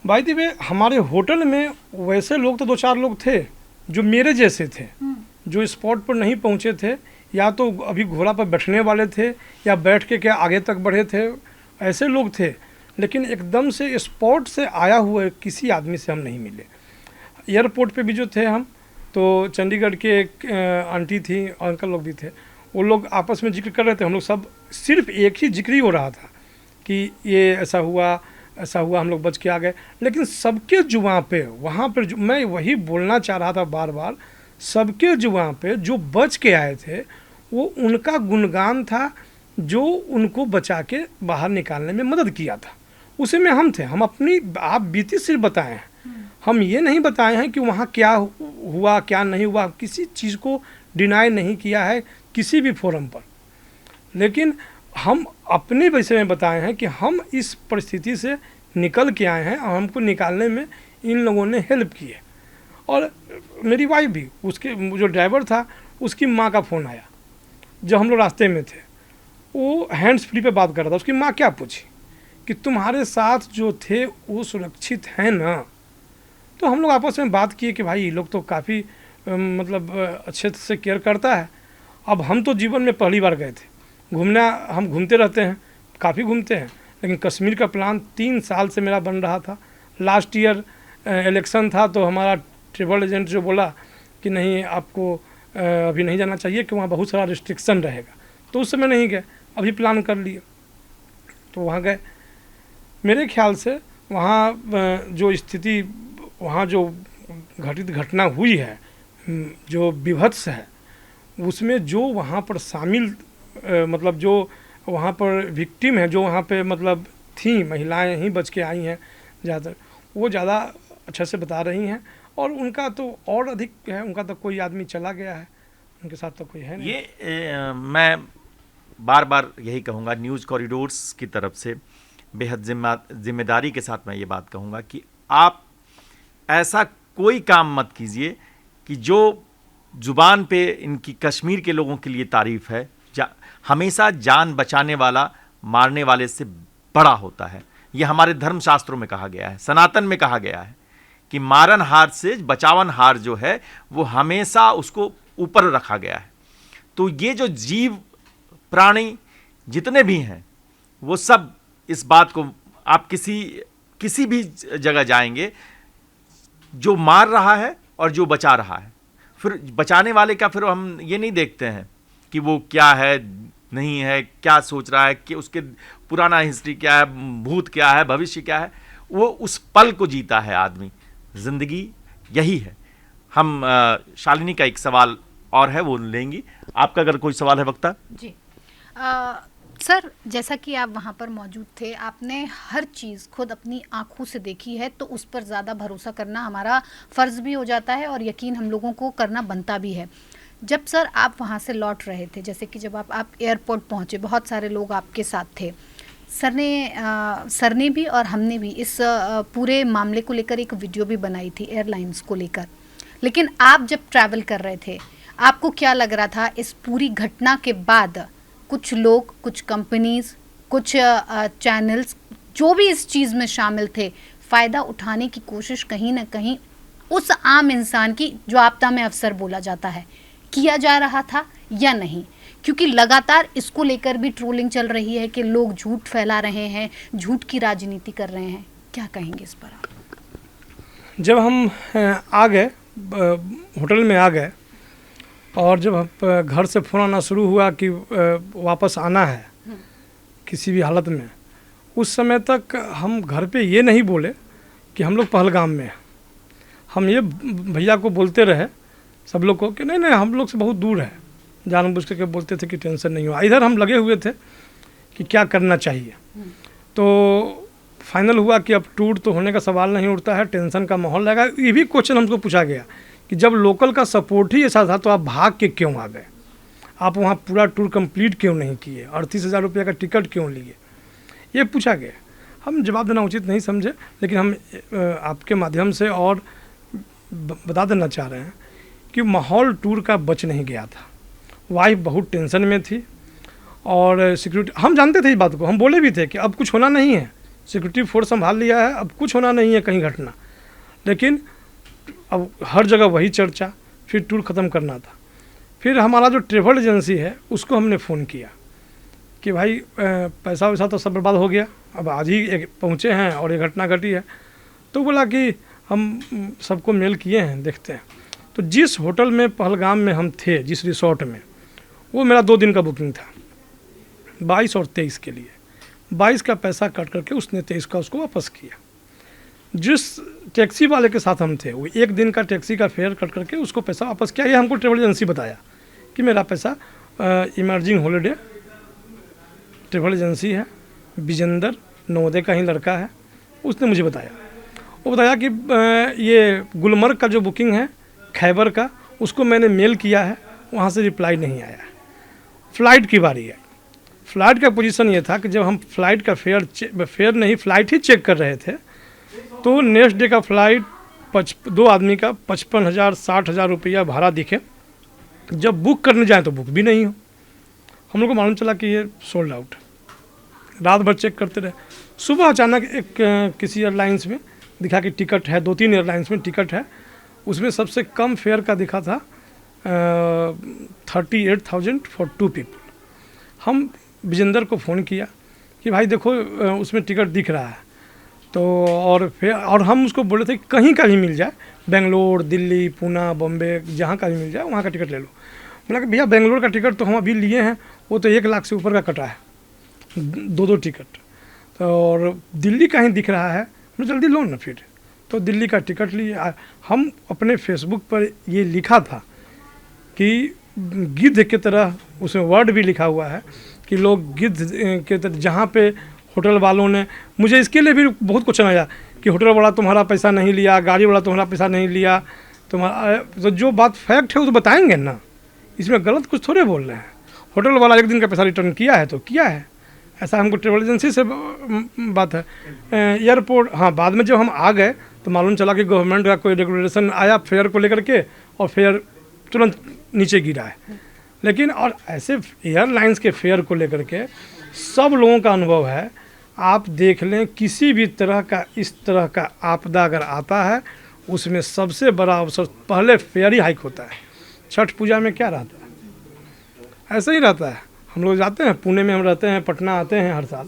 बाय द वे, हमारे होटल में वैसे लोग तो 2-4 लोग थे जो मेरे जैसे थे, जो स्पॉट पर नहीं पहुँचे थे, या तो अभी घोड़ा पर बैठने वाले थे या बैठ के क्या आगे तक बढ़े थे, ऐसे लोग थे। लेकिन एकदम से स्पॉट से आया हुआ किसी आदमी से हम नहीं मिले। एयरपोर्ट पे भी जो थे हम, तो चंडीगढ़ के एक आंटी थी और अंकल लोग भी थे, वो लोग आपस में जिक्र कर रहे थे। हम लोग सब सिर्फ एक ही जिक्र ही हो रहा था कि ये ऐसा हुआ, हम लोग बच के आ गए। लेकिन सबके जुबां पे वहाँ पर मैं वही बोलना चाह रहा था बार बार, सबके जुबां पे जो बच के आए थे वो उनका गुणगान था, जो उनको बचा के बाहर निकालने में मदद किया था। उसी में हम थे। हम अपनी आप बीती सिर्फ बताए हैं, हम ये नहीं बताए हैं कि वहाँ क्या हुआ क्या नहीं हुआ। किसी चीज़ को डिनाई नहीं किया है किसी भी फोरम पर। लेकिन हम अपने विषय में बताए हैं कि हम इस परिस्थिति से निकल के आए हैं और हमको निकालने में इन लोगों ने हेल्प की है। और मेरी वाइफ भी, उसके जो ड्राइवर था उसकी माँ का फ़ोन आया जब हम लोग रास्ते में थे, वो हैंड्स फ्री पे बात कर रहा था। उसकी माँ क्या पूछी कि तुम्हारे साथ जो थे वो सुरक्षित हैं ना? तो हम लोग आपस में बात किए कि भाई ये लोग तो काफ़ी मतलब अच्छे से केयर करता है। अब हम तो जीवन में पहली बार गए थे घूमना, हम घूमते रहते हैं, काफ़ी घूमते हैं, लेकिन कश्मीर का प्लान 3 साल से मेरा बन रहा था। लास्ट ईयर इलेक्शन था तो हमारा ट्रैवल एजेंट जो बोला कि नहीं आपको अभी नहीं जाना चाहिए कि वहाँ बहुत सारा रिस्ट्रिक्शन रहेगा, तो उस समय नहीं गए, अभी प्लान कर लिए तो वहाँ गए। मेरे ख्याल से वहाँ जो स्थिति, वहाँ जो घटित घटना हुई है, जो विभत्स है, उसमें जो वहाँ पर शामिल मतलब जो वहाँ पर विक्टिम है, जो वहाँ पे मतलब थी, महिलाएं ही बच के आई हैं ज़्यादातर, वो ज़्यादा अच्छे से बता रही हैं। और उनका तो और अधिक है, उनका तो कोई आदमी चला गया है, उनके साथ तो कोई है नहीं। ये मैं बार बार यही कहूँगा, न्यूज़ कॉरिडोर्स की तरफ से बेहद जिम्मेदारी के साथ मैं ये बात कहूँगा कि आप ऐसा कोई काम मत कीजिए कि जो ज़ुबान पे इनकी कश्मीर के लोगों के लिए तारीफ़ है, हमेशा जान बचाने वाला मारने वाले से बड़ा होता है। ये हमारे धर्मशास्त्रों में कहा गया है, सनातन में कहा गया है कि मारन हार से बचावन हार जो है वो हमेशा उसको ऊपर रखा गया है। तो ये जो जीव प्राणी जितने भी हैं वो सब इस बात को, आप किसी भी जगह जाएंगे, जो मार रहा है और जो बचा रहा है, फिर बचाने वाले का फिर हम ये नहीं देखते हैं कि वो क्या है नहीं है, क्या सोच रहा है, कि उसके पुराना हिस्ट्री क्या है, भूत क्या है, भविष्य क्या है, वो उस पल को जीता है आदमी। ज़िंदगी यही है। हम शालिनी का एक सवाल और है वो लेंगी। आपका अगर कोई सवाल है वक्ता? जी सर, जैसा कि आप वहाँ पर मौजूद थे, आपने हर चीज़ खुद अपनी आंखों से देखी है, तो उस पर ज़्यादा भरोसा करना हमारा फ़र्ज़ भी हो जाता है और यकीन हम लोगों को करना बनता भी है। जब सर आप वहाँ से लौट रहे थे, जैसे कि जब आप एयरपोर्ट पहुँचे, बहुत सारे लोग आपके साथ थे, सर ने भी और हमने भी इस पूरे मामले को लेकर एक वीडियो भी बनाई थी एयरलाइंस को लेकर। लेकिन आप जब ट्रैवल कर रहे थे, आपको क्या लग रहा था इस पूरी घटना के बाद कुछ लोग, कुछ कंपनीज, कुछ चैनल्स जो भी इस चीज़ में शामिल थे, फ़ायदा उठाने की कोशिश कहीं ना कहीं उस आम इंसान की, जो आपदा में अफसर बोला जाता है, किया जा रहा था या नहीं? क्योंकि लगातार इसको लेकर भी ट्रोलिंग चल रही है कि लोग झूठ फैला रहे हैं, झूठ की राजनीति कर रहे हैं। क्या कहेंगे इस पर आप? जब हम आ गए, होटल में आ गए, और जब घर से फ़ोन आना शुरू हुआ कि वापस आना है किसी भी हालत में, उस समय तक हम घर पे ये नहीं बोले कि हम लोग पहलगाम में हैं। हम ये भैया को बोलते रहे, सब लोग को, कि नहीं हम लोग से बहुत दूर है, जानबूझ के बोलते थे कि टेंशन नहीं हो। इधर हम लगे हुए थे कि क्या करना चाहिए। तो फाइनल हुआ कि अब टूर तो होने का सवाल नहीं उठता है, टेंशन का माहौल लगा। ये भी क्वेश्चन हमको पूछा गया कि जब लोकल का सपोर्ट ही ऐसा था तो आप भाग के क्यों आ गए, आप वहाँ पूरा टूर कंप्लीट क्यों नहीं किए, 38,000 रुपये का टिकट क्यों लिए, ये पूछा गया। हम जवाब देना उचित नहीं समझे, लेकिन हम आपके माध्यम से और बता देना चाह रहे हैं कि माहौल टूर का बच नहीं गया था। वाइफ बहुत टेंशन में थी और सिक्योरिटी, हम जानते थे इस बात को, हम बोले भी थे कि अब कुछ होना नहीं है, सिक्योरिटी फोर्स संभाल लिया है, अब कुछ होना नहीं है कहीं घटना। लेकिन अब हर जगह वही चर्चा, फिर टूर ख़त्म करना था। फिर हमारा जो ट्रैवल एजेंसी है उसको हमने फ़ोन किया कि भाई पैसा वैसा तो सब बर्बाद हो गया, अब आज ही पहुँचे हैं और ये घटना घटी है। तो बोला कि हम सबको मेल किए हैं, देखते हैं। तो जिस होटल में पहलगाम में हम थे, जिस रिसोर्ट में, वो मेरा 2 दिन का बुकिंग था, 22 और 23 के लिए। 22 का पैसा कट करके उसने 23 का उसको वापस किया। जिस टैक्सी वाले के साथ हम थे, वो 1 दिन का टैक्सी का फेयर कट करके उसको पैसा वापस किया। ये हमको ट्रैवल एजेंसी बताया कि मेरा पैसा इमर्जिंग हॉलीडे ट्रैवल एजेंसी है, विजेंदर नवोदय का ही लड़का है, उसने मुझे बताया। वो बताया कि ये गुलमर्ग का जो बुकिंग है खैबर का, उसको मैंने मेल किया है, वहाँ से रिप्लाई नहीं आया है। फ़्लाइट की बारी आई, फ्लाइट का पोजीशन ये था कि जब हम फ्लाइट का फेयर नहीं फ्लाइट ही चेक कर रहे थे, तो नेक्स्ट डे का फ्लाइट 2 आदमी का 55,000 60,000 रुपया भाड़ा दिखे। जब बुक करने जाएँ तो बुक भी नहीं हो। हम लोग को मालूम चला कि ये सोल्ड आउट। रात भर चेक करते रहे। सुबह अचानक एक किसी एयरलाइंस में दिखा कि टिकट है, 2-3 एयरलाइंस में टिकट है, उसमें सबसे कम फेयर का दिखा था 38,000 फॉर 2 पीपल। हम विजेंदर को फ़ोन किया कि भाई देखो उसमें टिकट दिख रहा है, तो और हम उसको बोले थे कि कहीं का भी मिल जाए, बेंगलोर, दिल्ली, पूना, बॉम्बे, जहाँ का भी मिल जाए वहाँ का टिकट ले लो। बोला कि भैया बेंगलोर का टिकट तो हम अभी लिए हैं, वो तो 1 लाख से ऊपर का कटा है, 2 टिकट। तो और दिल्ली का ही दिख रहा है, मैं जल्दी लो ना फिर। तो दिल्ली का टिकट लिए। हम अपने फेसबुक पर ये लिखा था कि गिद्ध की तरह, उसमें वर्ड भी लिखा हुआ है कि लोग गिद्ध के तरह, जहाँ पे होटल वालों ने मुझे इसके लिए भी बहुत क्वेश्चन आया कि होटल वाला तुम्हारा पैसा नहीं लिया, गाड़ी वाला तुम्हारा पैसा नहीं लिया, तुम्हारा तो जो बात फैक्ट है वो तो बताएंगे ना, इसमें गलत कुछ थोड़े बोल रहे हैं। होटल वाला 1 दिन का पैसा रिटर्न किया है तो किया है, ऐसा हमको ट्रेवल एजेंसी से बात है। एयरपोर्ट, हाँ, बाद में जब हम आ गए तो मालूम चला कि गवर्नमेंट का कोई रेगुलेशन आया फेयर को लेकर के, और फेयर तुरंत नीचे गिरा है। लेकिन और ऐसे एयरलाइंस के फेयर को लेकर के सब लोगों का अनुभव है। आप देख लें, किसी भी तरह का इस तरह का आपदा अगर आता है, उसमें सबसे बड़ा अवसर पहले फेयर ही हाइक होता है। छठ पूजा में क्या रहता है, ऐसा ही रहता है। हम लोग जाते हैं, पुणे में हम रहते हैं, पटना आते हैं हर साल,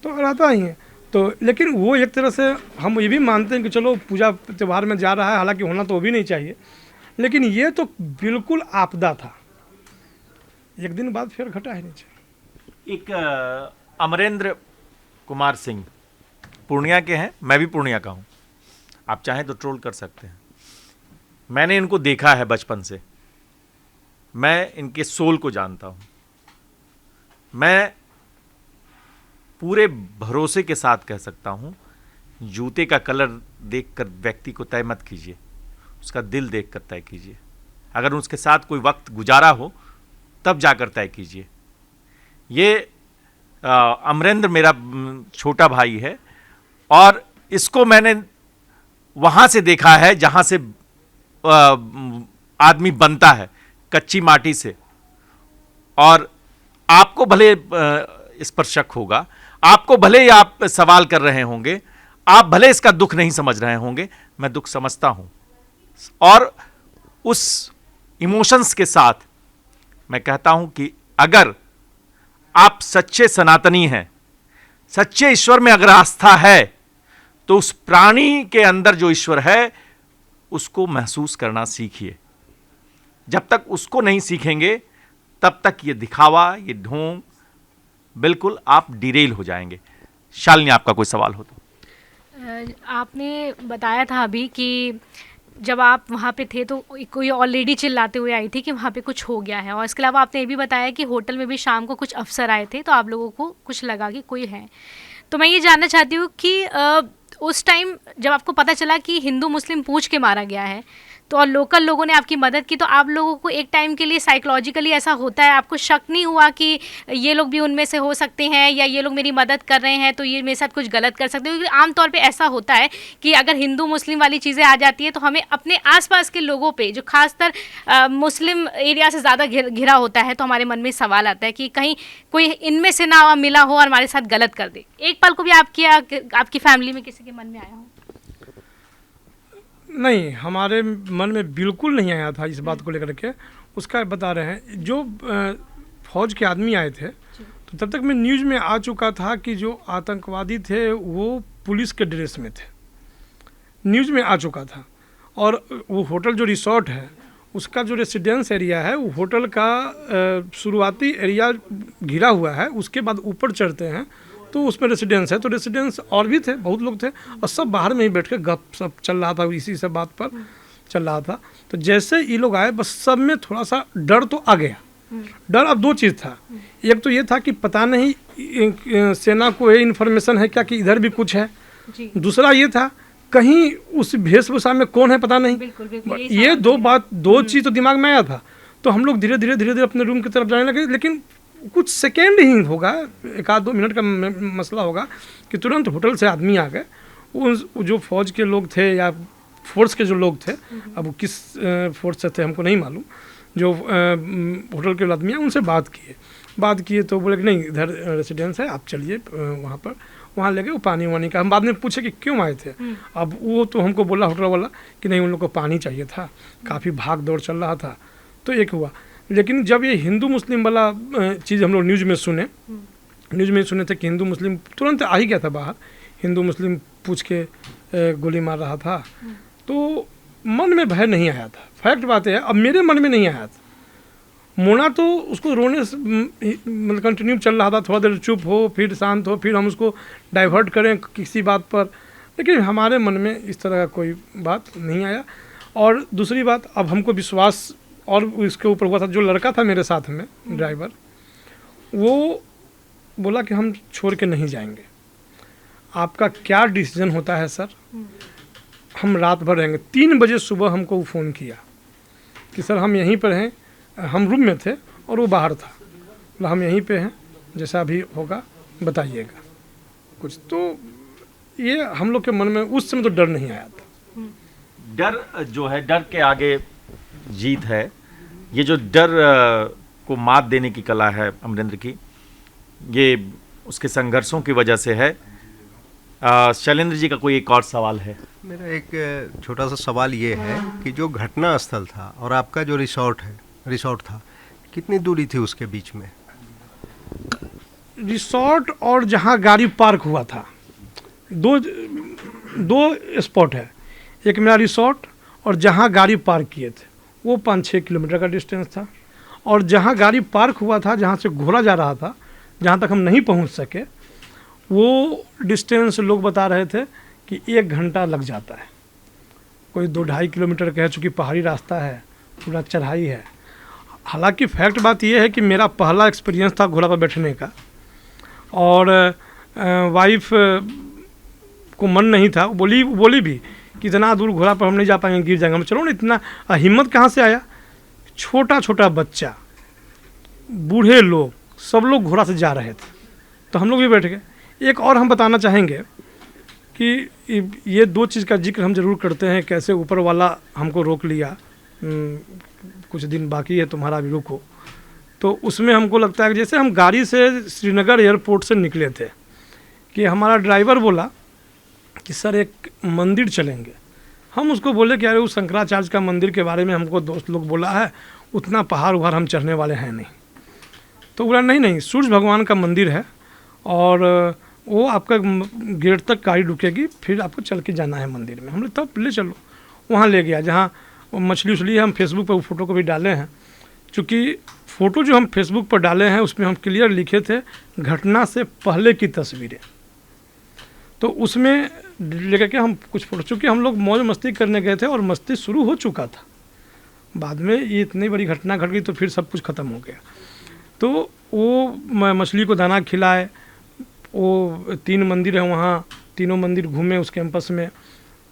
तो रहता ही है। तो लेकिन वो एक तरह से हम ये भी मानते हैं कि चलो पूजा त्यौहार में जा रहा है, हालांकि होना तो वो भी नहीं चाहिए, लेकिन ये तो बिल्कुल आपदा था। 1 दिन बाद फिर घटा ही नहीं चाहिए। एक अमरेंद्र कुमार सिंह पूर्णिया के हैं, मैं भी पूर्णिया का हूँ, आप चाहें तो ट्रोल कर सकते हैं। मैंने इनको देखा है बचपन से, मैं इनके सोल को जानता हूँ। मैं पूरे भरोसे के साथ कह सकता हूँ, जूते का कलर देखकर व्यक्ति को तय मत कीजिए, उसका दिल देखकर तय कीजिए। अगर उसके साथ कोई वक्त गुजारा हो तब जाकर तय कीजिए। ये अमरेंद्र मेरा छोटा भाई है, और इसको मैंने वहाँ से देखा है जहाँ से आदमी बनता है, कच्ची माटी से। और आपको भले इस पर शक होगा, आपको भले ही आप सवाल कर रहे होंगे, आप भले इसका दुख नहीं समझ रहे होंगे, मैं दुख समझता हूँ। और उस इमोशंस के साथ मैं कहता हूँ कि अगर आप सच्चे सनातनी हैं, सच्चे ईश्वर में अगर आस्था है, तो उस प्राणी के अंदर जो ईश्वर है उसको महसूस करना सीखिए। जब तक उसको नहीं सीखेंगे तब तक ये दिखावा, ये ढोंग, बिल्कुल आप डिरेल हो जाएंगे। शालिनी, आपका कोई सवाल हो तो। आपने बताया था अभी कि जब आप वहाँ पे थे तो कोई ऑलरेडी चिल्लाते हुए आई थी कि वहाँ पे कुछ हो गया है, और इसके अलावा आपने ये भी बताया कि होटल में भी शाम को कुछ अफसर आए थे, तो आप लोगों को कुछ लगा कि कोई है। तो मैं ये जानना चाहती हूँ कि उस टाइम जब आपको पता चला कि हिंदू मुस्लिम पूछ के मारा गया है, तो और लोकल लोगों ने आपकी मदद की, तो आप लोगों को एक टाइम के लिए साइकोलॉजिकली ऐसा होता है, आपको शक नहीं हुआ कि ये लोग भी उनमें से हो सकते हैं, या ये लोग मेरी मदद कर रहे हैं तो ये मेरे साथ कुछ गलत कर सकते हैं? क्योंकि आमतौर पे ऐसा होता है कि अगर हिंदू मुस्लिम वाली चीज़ें आ जाती है तो हमें अपने आसपास के लोगों पे, जो खासकर मुस्लिम एरिया से ज़्यादा घिरा होता है, तो हमारे मन में सवाल आता है कि कहीं कोई इनमें से ना मिला हो और हमारे साथ गलत कर दे। एक पल को भी आपकी फैमिली में किसी के मन में आया हो? नहीं, हमारे मन में बिल्कुल नहीं आया था इस बात को लेकर के। उसका बता रहे हैं, जो फौज के आदमी आए थे तो तब तक मैं न्यूज़ में आ चुका था कि जो आतंकवादी थे वो पुलिस के ड्रेस में थे, न्यूज़ में आ चुका था। और वो होटल जो रिसोर्ट है उसका जो रेसिडेंस एरिया है, वो होटल का शुरुआती एरिया घिरा हुआ है, उसके बाद ऊपर चढ़ते हैं तो उसमें रेसिडेंस है। तो रेसिडेंस और भी थे, बहुत लोग थे, और सब बाहर में ही बैठ के गप सप चल रहा था, इसी से बात पर चल रहा था। तो जैसे ये लोग आए, बस सब में थोड़ा सा डर तो आ गया। डर अब 2 चीज़ था, एक तो ये था कि पता नहीं सेना को ये इन्फॉर्मेशन है क्या कि इधर भी कुछ है, दूसरा ये था कहीं उस वेशभूषा में कौन है पता नहीं। बिल्कुल, ये 2 चीज़ तो दिमाग में आया था। तो हम लोग धीरे धीरे अपने रूम की तरफ जाने लगे, लेकिन कुछ सेकेंड ही होगा, 1-2 मिनट का मसला होगा कि तुरंत होटल से आदमी आ गए। वो जो फौज के लोग थे या फोर्स के जो लोग थे, अब वो किस फोर्स से थे हमको नहीं मालूम, जो होटल के आदमी हैं उनसे बात किए तो बोले कि नहीं इधर रेसिडेंस है, आप चलिए वहाँ पर। वहाँ ले गए, वो पानी वानी का हम बाद में पूछे कि क्यों आए थे। अब वो तो हमको बोला होटल वाला कि नहीं उन लोग को पानी चाहिए था, काफ़ी भाग दौड़ चल रहा था, तो एक हुआ। लेकिन जब ये हिंदू मुस्लिम वाला चीज़ हम लोग न्यूज़ में सुने थे कि हिंदू मुस्लिम तुरंत आ ही गया था बाहर, हिंदू मुस्लिम पूछ के गोली मार रहा था, तो मन में भय नहीं आया था। फैक्ट बात है, अब मेरे मन में नहीं आया था। मोना तो उसको रोने से मतलब कंटिन्यू चल रहा था, थोड़ा देर चुप हो फिर शांत हो, फिर हम उसको डाइवर्ट करें किसी बात पर, लेकिन हमारे मन में इस तरह का कोई बात नहीं आया। और दूसरी बात, अब हमको विश्वास और इसके ऊपर हुआ था, जो लड़का था मेरे साथ में ड्राइवर, वो बोला कि हम छोड़ के नहीं जाएंगे। आपका क्या डिसीजन होता है सर, हम रात भर रहेंगे। 3 बजे सुबह हमको वो फ़ोन किया कि सर हम यहीं पर हैं, हम रूम में थे और वो बाहर था, बोला हम यहीं पे हैं, जैसा भी होगा बताइएगा कुछ। तो ये हम लोग के मन में उस समय तो डर नहीं आया था। डर जो है, डर के आगे जीत है। ये जो डर को मात देने की कला है अमरेंद्र की, ये उसके संघर्षों की वजह से है। शैलेंद्र जी का कोई एक और सवाल है? मेरा एक छोटा सा सवाल ये है कि जो घटना स्थल था और आपका जो रिसोर्ट था, कितनी दूरी थी उसके बीच में? रिसोर्ट और जहाँ गाड़ी पार्क हुआ था, दो स्पॉट है। एक मेरा रिसोर्ट और जहाँ गाड़ी पार्क किए थे वो 5-6 किलोमीटर का डिस्टेंस था, और जहाँ गाड़ी पार्क हुआ था, जहाँ से घोड़ा जा रहा था, जहाँ तक हम नहीं पहुँच सके, वो डिस्टेंस लोग बता रहे थे कि 1 घंटा लग जाता है। कोई 2-2.5 किलोमीटर का है, चूँकि पहाड़ी रास्ता है, पूरा चढ़ाई है। हालांकि फैक्ट बात यह है कि मेरा पहला एक्सपीरियंस था घोड़ा पर बैठने का, और वाइफ को मन नहीं था, बोली भी कि इतना दूर घोड़ा पर हम नहीं जा पाएंगे, गिर जाएंगे। हम चलो ना, इतना हिम्मत कहाँ से आया। छोटा बच्चा, बूढ़े लोग, सब लोग घोड़ा से जा रहे थे, तो हम लोग भी बैठ गए। एक और हम बताना चाहेंगे कि ये 2 चीज़ का जिक्र हम ज़रूर करते हैं, कैसे ऊपर वाला हमको रोक लिया, कुछ दिन बाकी है तुम्हारा भी रुको। तो उसमें हमको लगता है कि जैसे हम गाड़ी से श्रीनगर एयरपोर्ट से निकले थे, कि हमारा ड्राइवर बोला कि सर एक मंदिर चलेंगे। हम उसको बोले कि अरे उस शंकराचार्य का मंदिर के बारे में हमको दोस्त लोग बोला है, उतना पहाड़ उहाड़ हम चढ़ने वाले हैं नहीं। तो बोला नहीं सूर्य भगवान का मंदिर है, और वो आपका गेट तक गाड़ी रुकेगी, फिर आपको चल के जाना है मंदिर में। हमने तब ले चलो, वहाँ ले गया जहाँ मछली उछली है। हम फेसबुक पर वो फ़ोटो को भी डाले हैं, चूँकि फ़ोटो जो हम फेसबुक पर डाले हैं उसमें हम क्लियर लिखे थे घटना से पहले की तस्वीरें। तो उसमें लेकर के हम कुछ फ़ोटो, चूँकि हम लोग मौज मस्ती करने गए थे और मस्ती शुरू हो चुका था, बाद में ये इतनी बड़ी घटना घट गई तो फिर सब कुछ ख़त्म हो गया। तो वो मछली को दाना खिलाए, वो 3 मंदिर है वहाँ, तीनों मंदिर घूमे उस कैंपस में।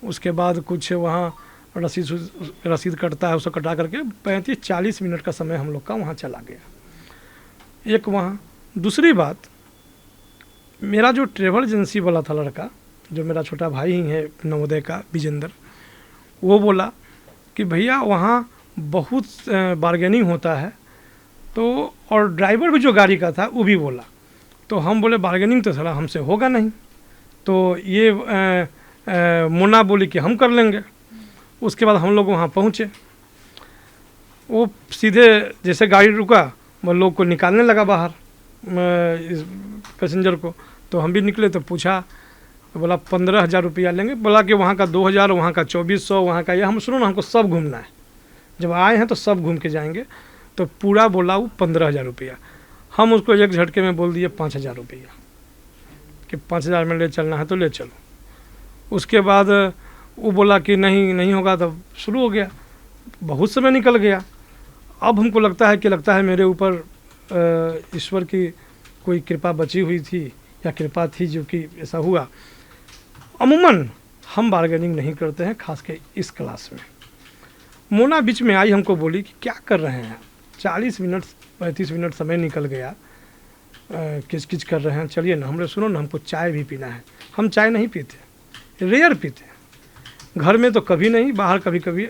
उसके बाद कुछ वहाँ रसीद कटता है, उसको कटा करके 35-40 मिनट का समय हम लोग का वहाँ चला गया। एक वहाँ दूसरी बात, मेरा जो ट्रेवल एजेंसी वाला था लड़का, जो मेरा छोटा भाई ही है नवोदय का, विजेंद्र, वो बोला कि भैया वहाँ बहुत बार्गेनिंग होता है। तो और ड्राइवर भी जो गाड़ी का था वो भी बोला। तो हम बोले बार्गेनिंग तो साला हमसे होगा नहीं। तो ये मोना बोली कि हम कर लेंगे। उसके बाद हम लोग वहाँ पहुँचे, वो सीधे जैसे गाड़ी रुका वो लोग को निकालने लगा बाहर, इस पैसेंजर को। तो हम भी निकले तो पूछा, तो बोला 15,000 रुपया लेंगे। बोला कि वहाँ का 2,000, वहाँ का 2,400, वहाँ का ये। हम सुनो ना, हमको सब घूमना है, जब आए हैं तो सब घूम के जाएंगे। तो पूरा बोला वो 15,000 रुपया। हम उसको एक झटके में बोल दिए 5,000 रुपया, कि 5,000 में ले चलना है तो ले चलो। उसके बाद वो बोला कि नहीं होगा, तब शुरू हो गया। बहुत समय निकल गया। अब हमको लगता है मेरे ऊपर ईश्वर की कोई कृपा बची हुई थी या कृपा थी जो कि ऐसा हुआ। अमूमन हम बार्गेनिंग नहीं करते हैं, खास के इस क्लास में। मोना बीच में आई, हमको बोली कि क्या कर रहे हैं, 40 मिनट 35 मिनट समय निकल गया, किच किच कर रहे हैं, चलिए ना हमने सुनो ना, हमको चाय भी पीना है। हम चाय नहीं पीते, रेयर पीते हैं, घर में तो कभी नहीं, बाहर कभी कभी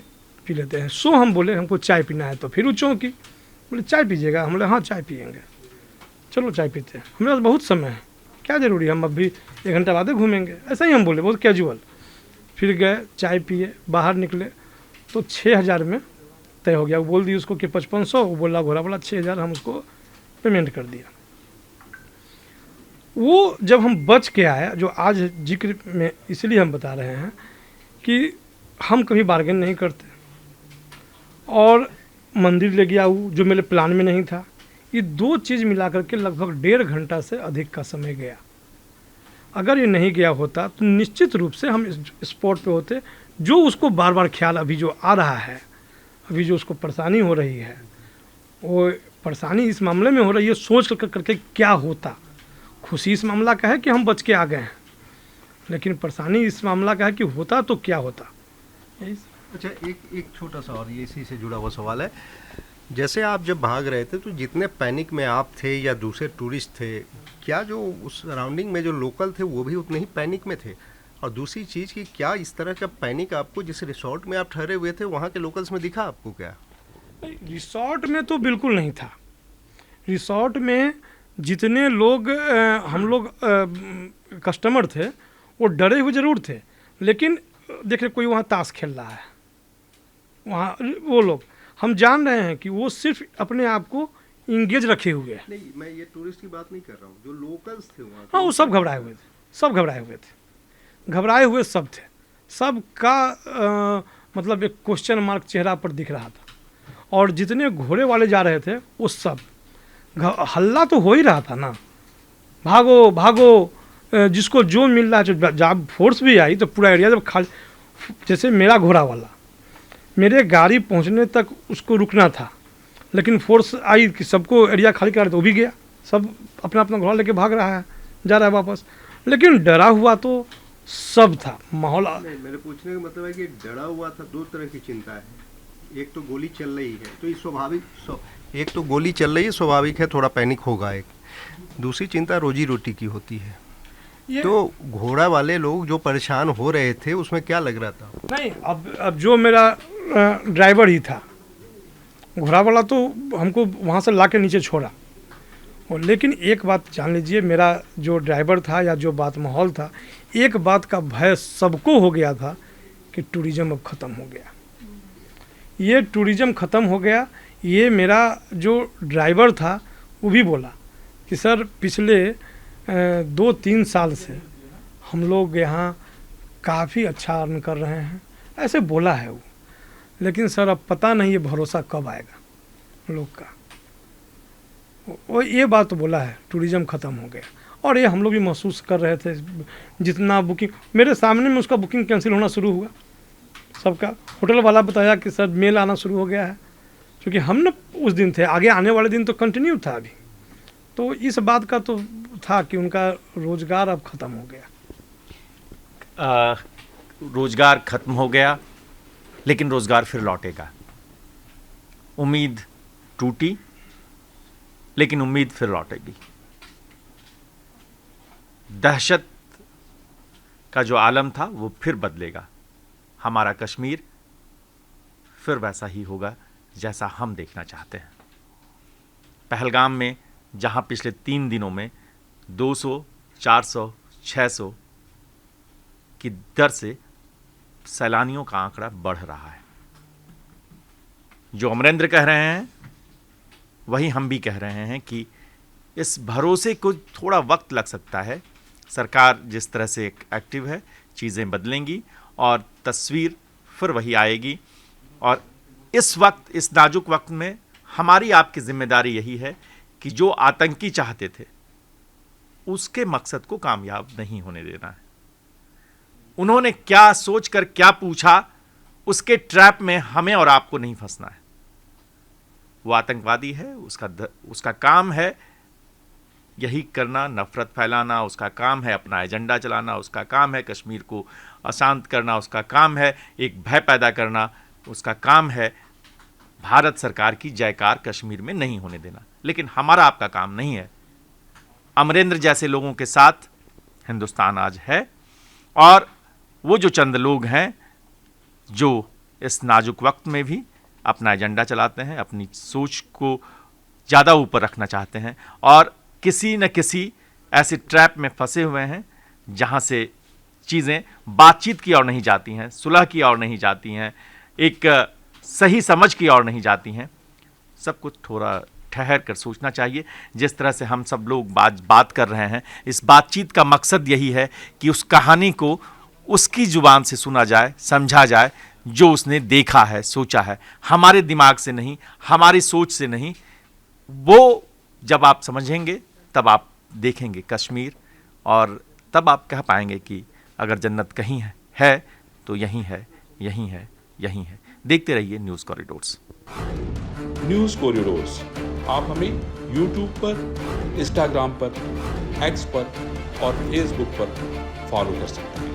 पी लेते हैं। सो हम बोले हमको चाय पीना है, तो फिर वो चौंकी, बोले चाय पीजिएगा? हम बोले हाँ चाय पियेंगे, चलो चाय पीते हैं, हमारे पास बहुत समय है, क्या ज़रूरी है, हम अभी 1 घंटा बाद घूमेंगे, ऐसा ही हम बोले, बहुत कैजुअल। फिर गए, चाय पिए, बाहर निकले तो 6,000 में तय हो गया। वो बोल दी उसको कि 5500, वो बोला घोड़ा वाला 6,000, हम उसको पेमेंट कर दिया। वो जब हम बच के आए, जो आज जिक्र में इसलिए हम बता रहे हैं कि हम कभी बार्गेन नहीं करते, और मंदिर ले गया वो जो मेरे प्लान में नहीं था। ये 2 चीज़ मिला करके लगभग 1.5 घंटा से अधिक का समय गया। अगर ये नहीं गया होता तो निश्चित रूप से हम इस स्पॉट पे होते। जो उसको बार बार ख्याल अभी जो आ रहा है, अभी जो उसको परेशानी हो रही है, वो परेशानी इस मामले में हो रही है सोच करके क्या होता। खुशी इस मामला का है कि हम बच के आ गए हैं, लेकिन परेशानी इस मामला का है कि होता तो क्या होता। यही अच्छा, एक छोटा सा और ये इसी से जुड़ा हुआ सवाल है। जैसे आप जब भाग रहे थे तो जितने पैनिक में आप थे या दूसरे टूरिस्ट थे, क्या जो उस सराउंडिंग में जो लोकल थे वो भी उतने ही पैनिक में थे? और दूसरी चीज़ कि क्या इस तरह का पैनिक आपको जिस रिसोर्ट में आप ठहरे हुए थे वहाँ के लोकल्स में दिखा आपको क्या? रिसोर्ट में तो बिल्कुल नहीं था। रिसोर्ट में जितने लोग हम लोग कस्टमर थे वो डरे हुए ज़रूर थे, लेकिन देखिए कोई वहाँ ताश खेल रहा है, वहाँ वो लोग, हम जान रहे हैं कि वो सिर्फ अपने आप को इंगेज रखे हुए हैं। नहीं, मैं ये टूरिस्ट की बात नहीं कर रहा हूँ, जो लोकल्स थे वहाँ हाँ, वो सब घबराए हुए थे, सब घबराए हुए थे, घबराए हुए सब थे। सब का मतलब एक क्वेश्चन मार्क चेहरा पर दिख रहा था। और जितने घोड़े वाले जा रहे थे वो सब हल्ला तो हो ही रहा था ना, भागो भागो, जिसको जो मिल रहा है। जब फोर्स भी आई तो पूरा एरिया जब खाली, जैसे मेरा घोड़ा वाला, मेरे गाड़ी पहुंचने तक उसको रुकना था, लेकिन फोर्स आई कि सबको एरिया खाली करा, तो वो भी गया, सब अपना अपना घोड़ा लेके भाग रहा है, जा रहा है वापस। लेकिन डरा हुआ तो सब था माहौल। नहीं, मेरे पूछने का मतलब है कि डरा हुआ था। 2 तरह की चिंता है, एक तो गोली चल रही है तो ये स्वाभाविक, एक तो गोली चल रही है स्वाभाविक है, थोड़ा पैनिक होगा। एक दूसरी चिंता रोजी रोटी की होती है। तो घोड़ा वाले लोग जो परेशान हो रहे थे उसमें क्या लग रहा था? नहीं, अब जो मेरा ड्राइवर ही था, घोड़ा वाला तो हमको वहाँ से ला के नीचे छोड़ा। और लेकिन एक बात जान लीजिए, मेरा जो ड्राइवर था या जो बात माहौल था, एक बात का भय सबको हो गया था कि टूरिज़्म अब ख़त्म हो गया। ये टूरिज़्म ख़त्म हो गया। ये मेरा जो ड्राइवर था वो भी बोला कि सर पिछले 2-3 साल से हम लोग यहाँ काफ़ी अच्छा अर्न कर रहे हैं, ऐसे बोला है वो। लेकिन सर अब पता नहीं ये भरोसा कब आएगा लोग का। वो ये बात तो बोला है, टूरिज़्म ख़त्म हो गया। और ये हम लोग भी महसूस कर रहे थे। जितना बुकिंग मेरे सामने में उसका बुकिंग कैंसिल होना शुरू हुआ सबका। होटल वाला बताया कि सर मेल आना शुरू हो गया है, क्योंकि हम ना उस दिन थे, आगे आने वाले दिन तो कंटिन्यू था अभी। तो इस बात का तो था कि उनका रोज़गार अब ख़त्म हो गया। रोज़गार ख़त्म हो गया, लेकिन रोज़गार फिर लौटेगा। उम्मीद टूटी, लेकिन उम्मीद फिर लौटेगी। दहशत का जो आलम था वो फिर बदलेगा। हमारा कश्मीर फिर वैसा ही होगा जैसा हम देखना चाहते हैं। पहलगाम में जहां पिछले 3 दिनों में 200, 400, 600 की दर से सैलानियों का आंकड़ा बढ़ रहा है। जो अमरेंद्र कह रहे हैं वही हम भी कह रहे हैं कि इस भरोसे को थोड़ा वक्त लग सकता है। सरकार जिस तरह से एक्टिव है, चीज़ें बदलेंगी और तस्वीर फिर वही आएगी। और इस वक्त, इस नाजुक वक्त में हमारी आपकी जिम्मेदारी यही है कि जो आतंकी चाहते थे उसके मकसद को कामयाब नहीं होने देना है। उन्होंने क्या सोचकर क्या पूछा, उसके ट्रैप में हमें और आपको नहीं फंसना है। वो आतंकवादी है, उसका काम है यही करना, नफरत फैलाना। उसका काम है अपना एजेंडा चलाना। उसका काम है कश्मीर को अशांत करना। उसका काम है एक भय पैदा करना। उसका काम है भारत सरकार की जयकार कश्मीर में नहीं होने देना। लेकिन हमारा आपका काम नहीं है अमरेंद्र जैसे लोगों के साथ हिंदुस्तान आज है। और वो जो चंद लोग हैं जो इस नाजुक वक्त में भी अपना एजेंडा चलाते हैं, अपनी सोच को ज़्यादा ऊपर रखना चाहते हैं और किसी न किसी ऐसे ट्रैप में फंसे हुए हैं जहाँ से चीज़ें बातचीत की ओर नहीं जाती हैं, सुलह की ओर नहीं जाती हैं, एक सही समझ की ओर नहीं जाती हैं। सब कुछ थोड़ा ठहर कर सोचना चाहिए। जिस तरह से हम सब लोग बात कर रहे हैं, इस बातचीत का मकसद यही है कि उस कहानी को उसकी ज़ुबान से सुना जाए, समझा जाए, जो उसने देखा है, सोचा है, हमारे दिमाग से नहीं, हमारी सोच से नहीं। वो जब आप समझेंगे तब आप देखेंगे कश्मीर, और तब आप कह पाएंगे कि अगर जन्नत कहीं है तो यहीं है, यहीं है, यहीं है। देखते रहिए न्यूज़ कॉरिडोर्स। न्यूज़ कॉरिडोर्स आप हमें YouTube पर, Instagram पर, X पर और Facebook पर फॉलो कर सकते हैं।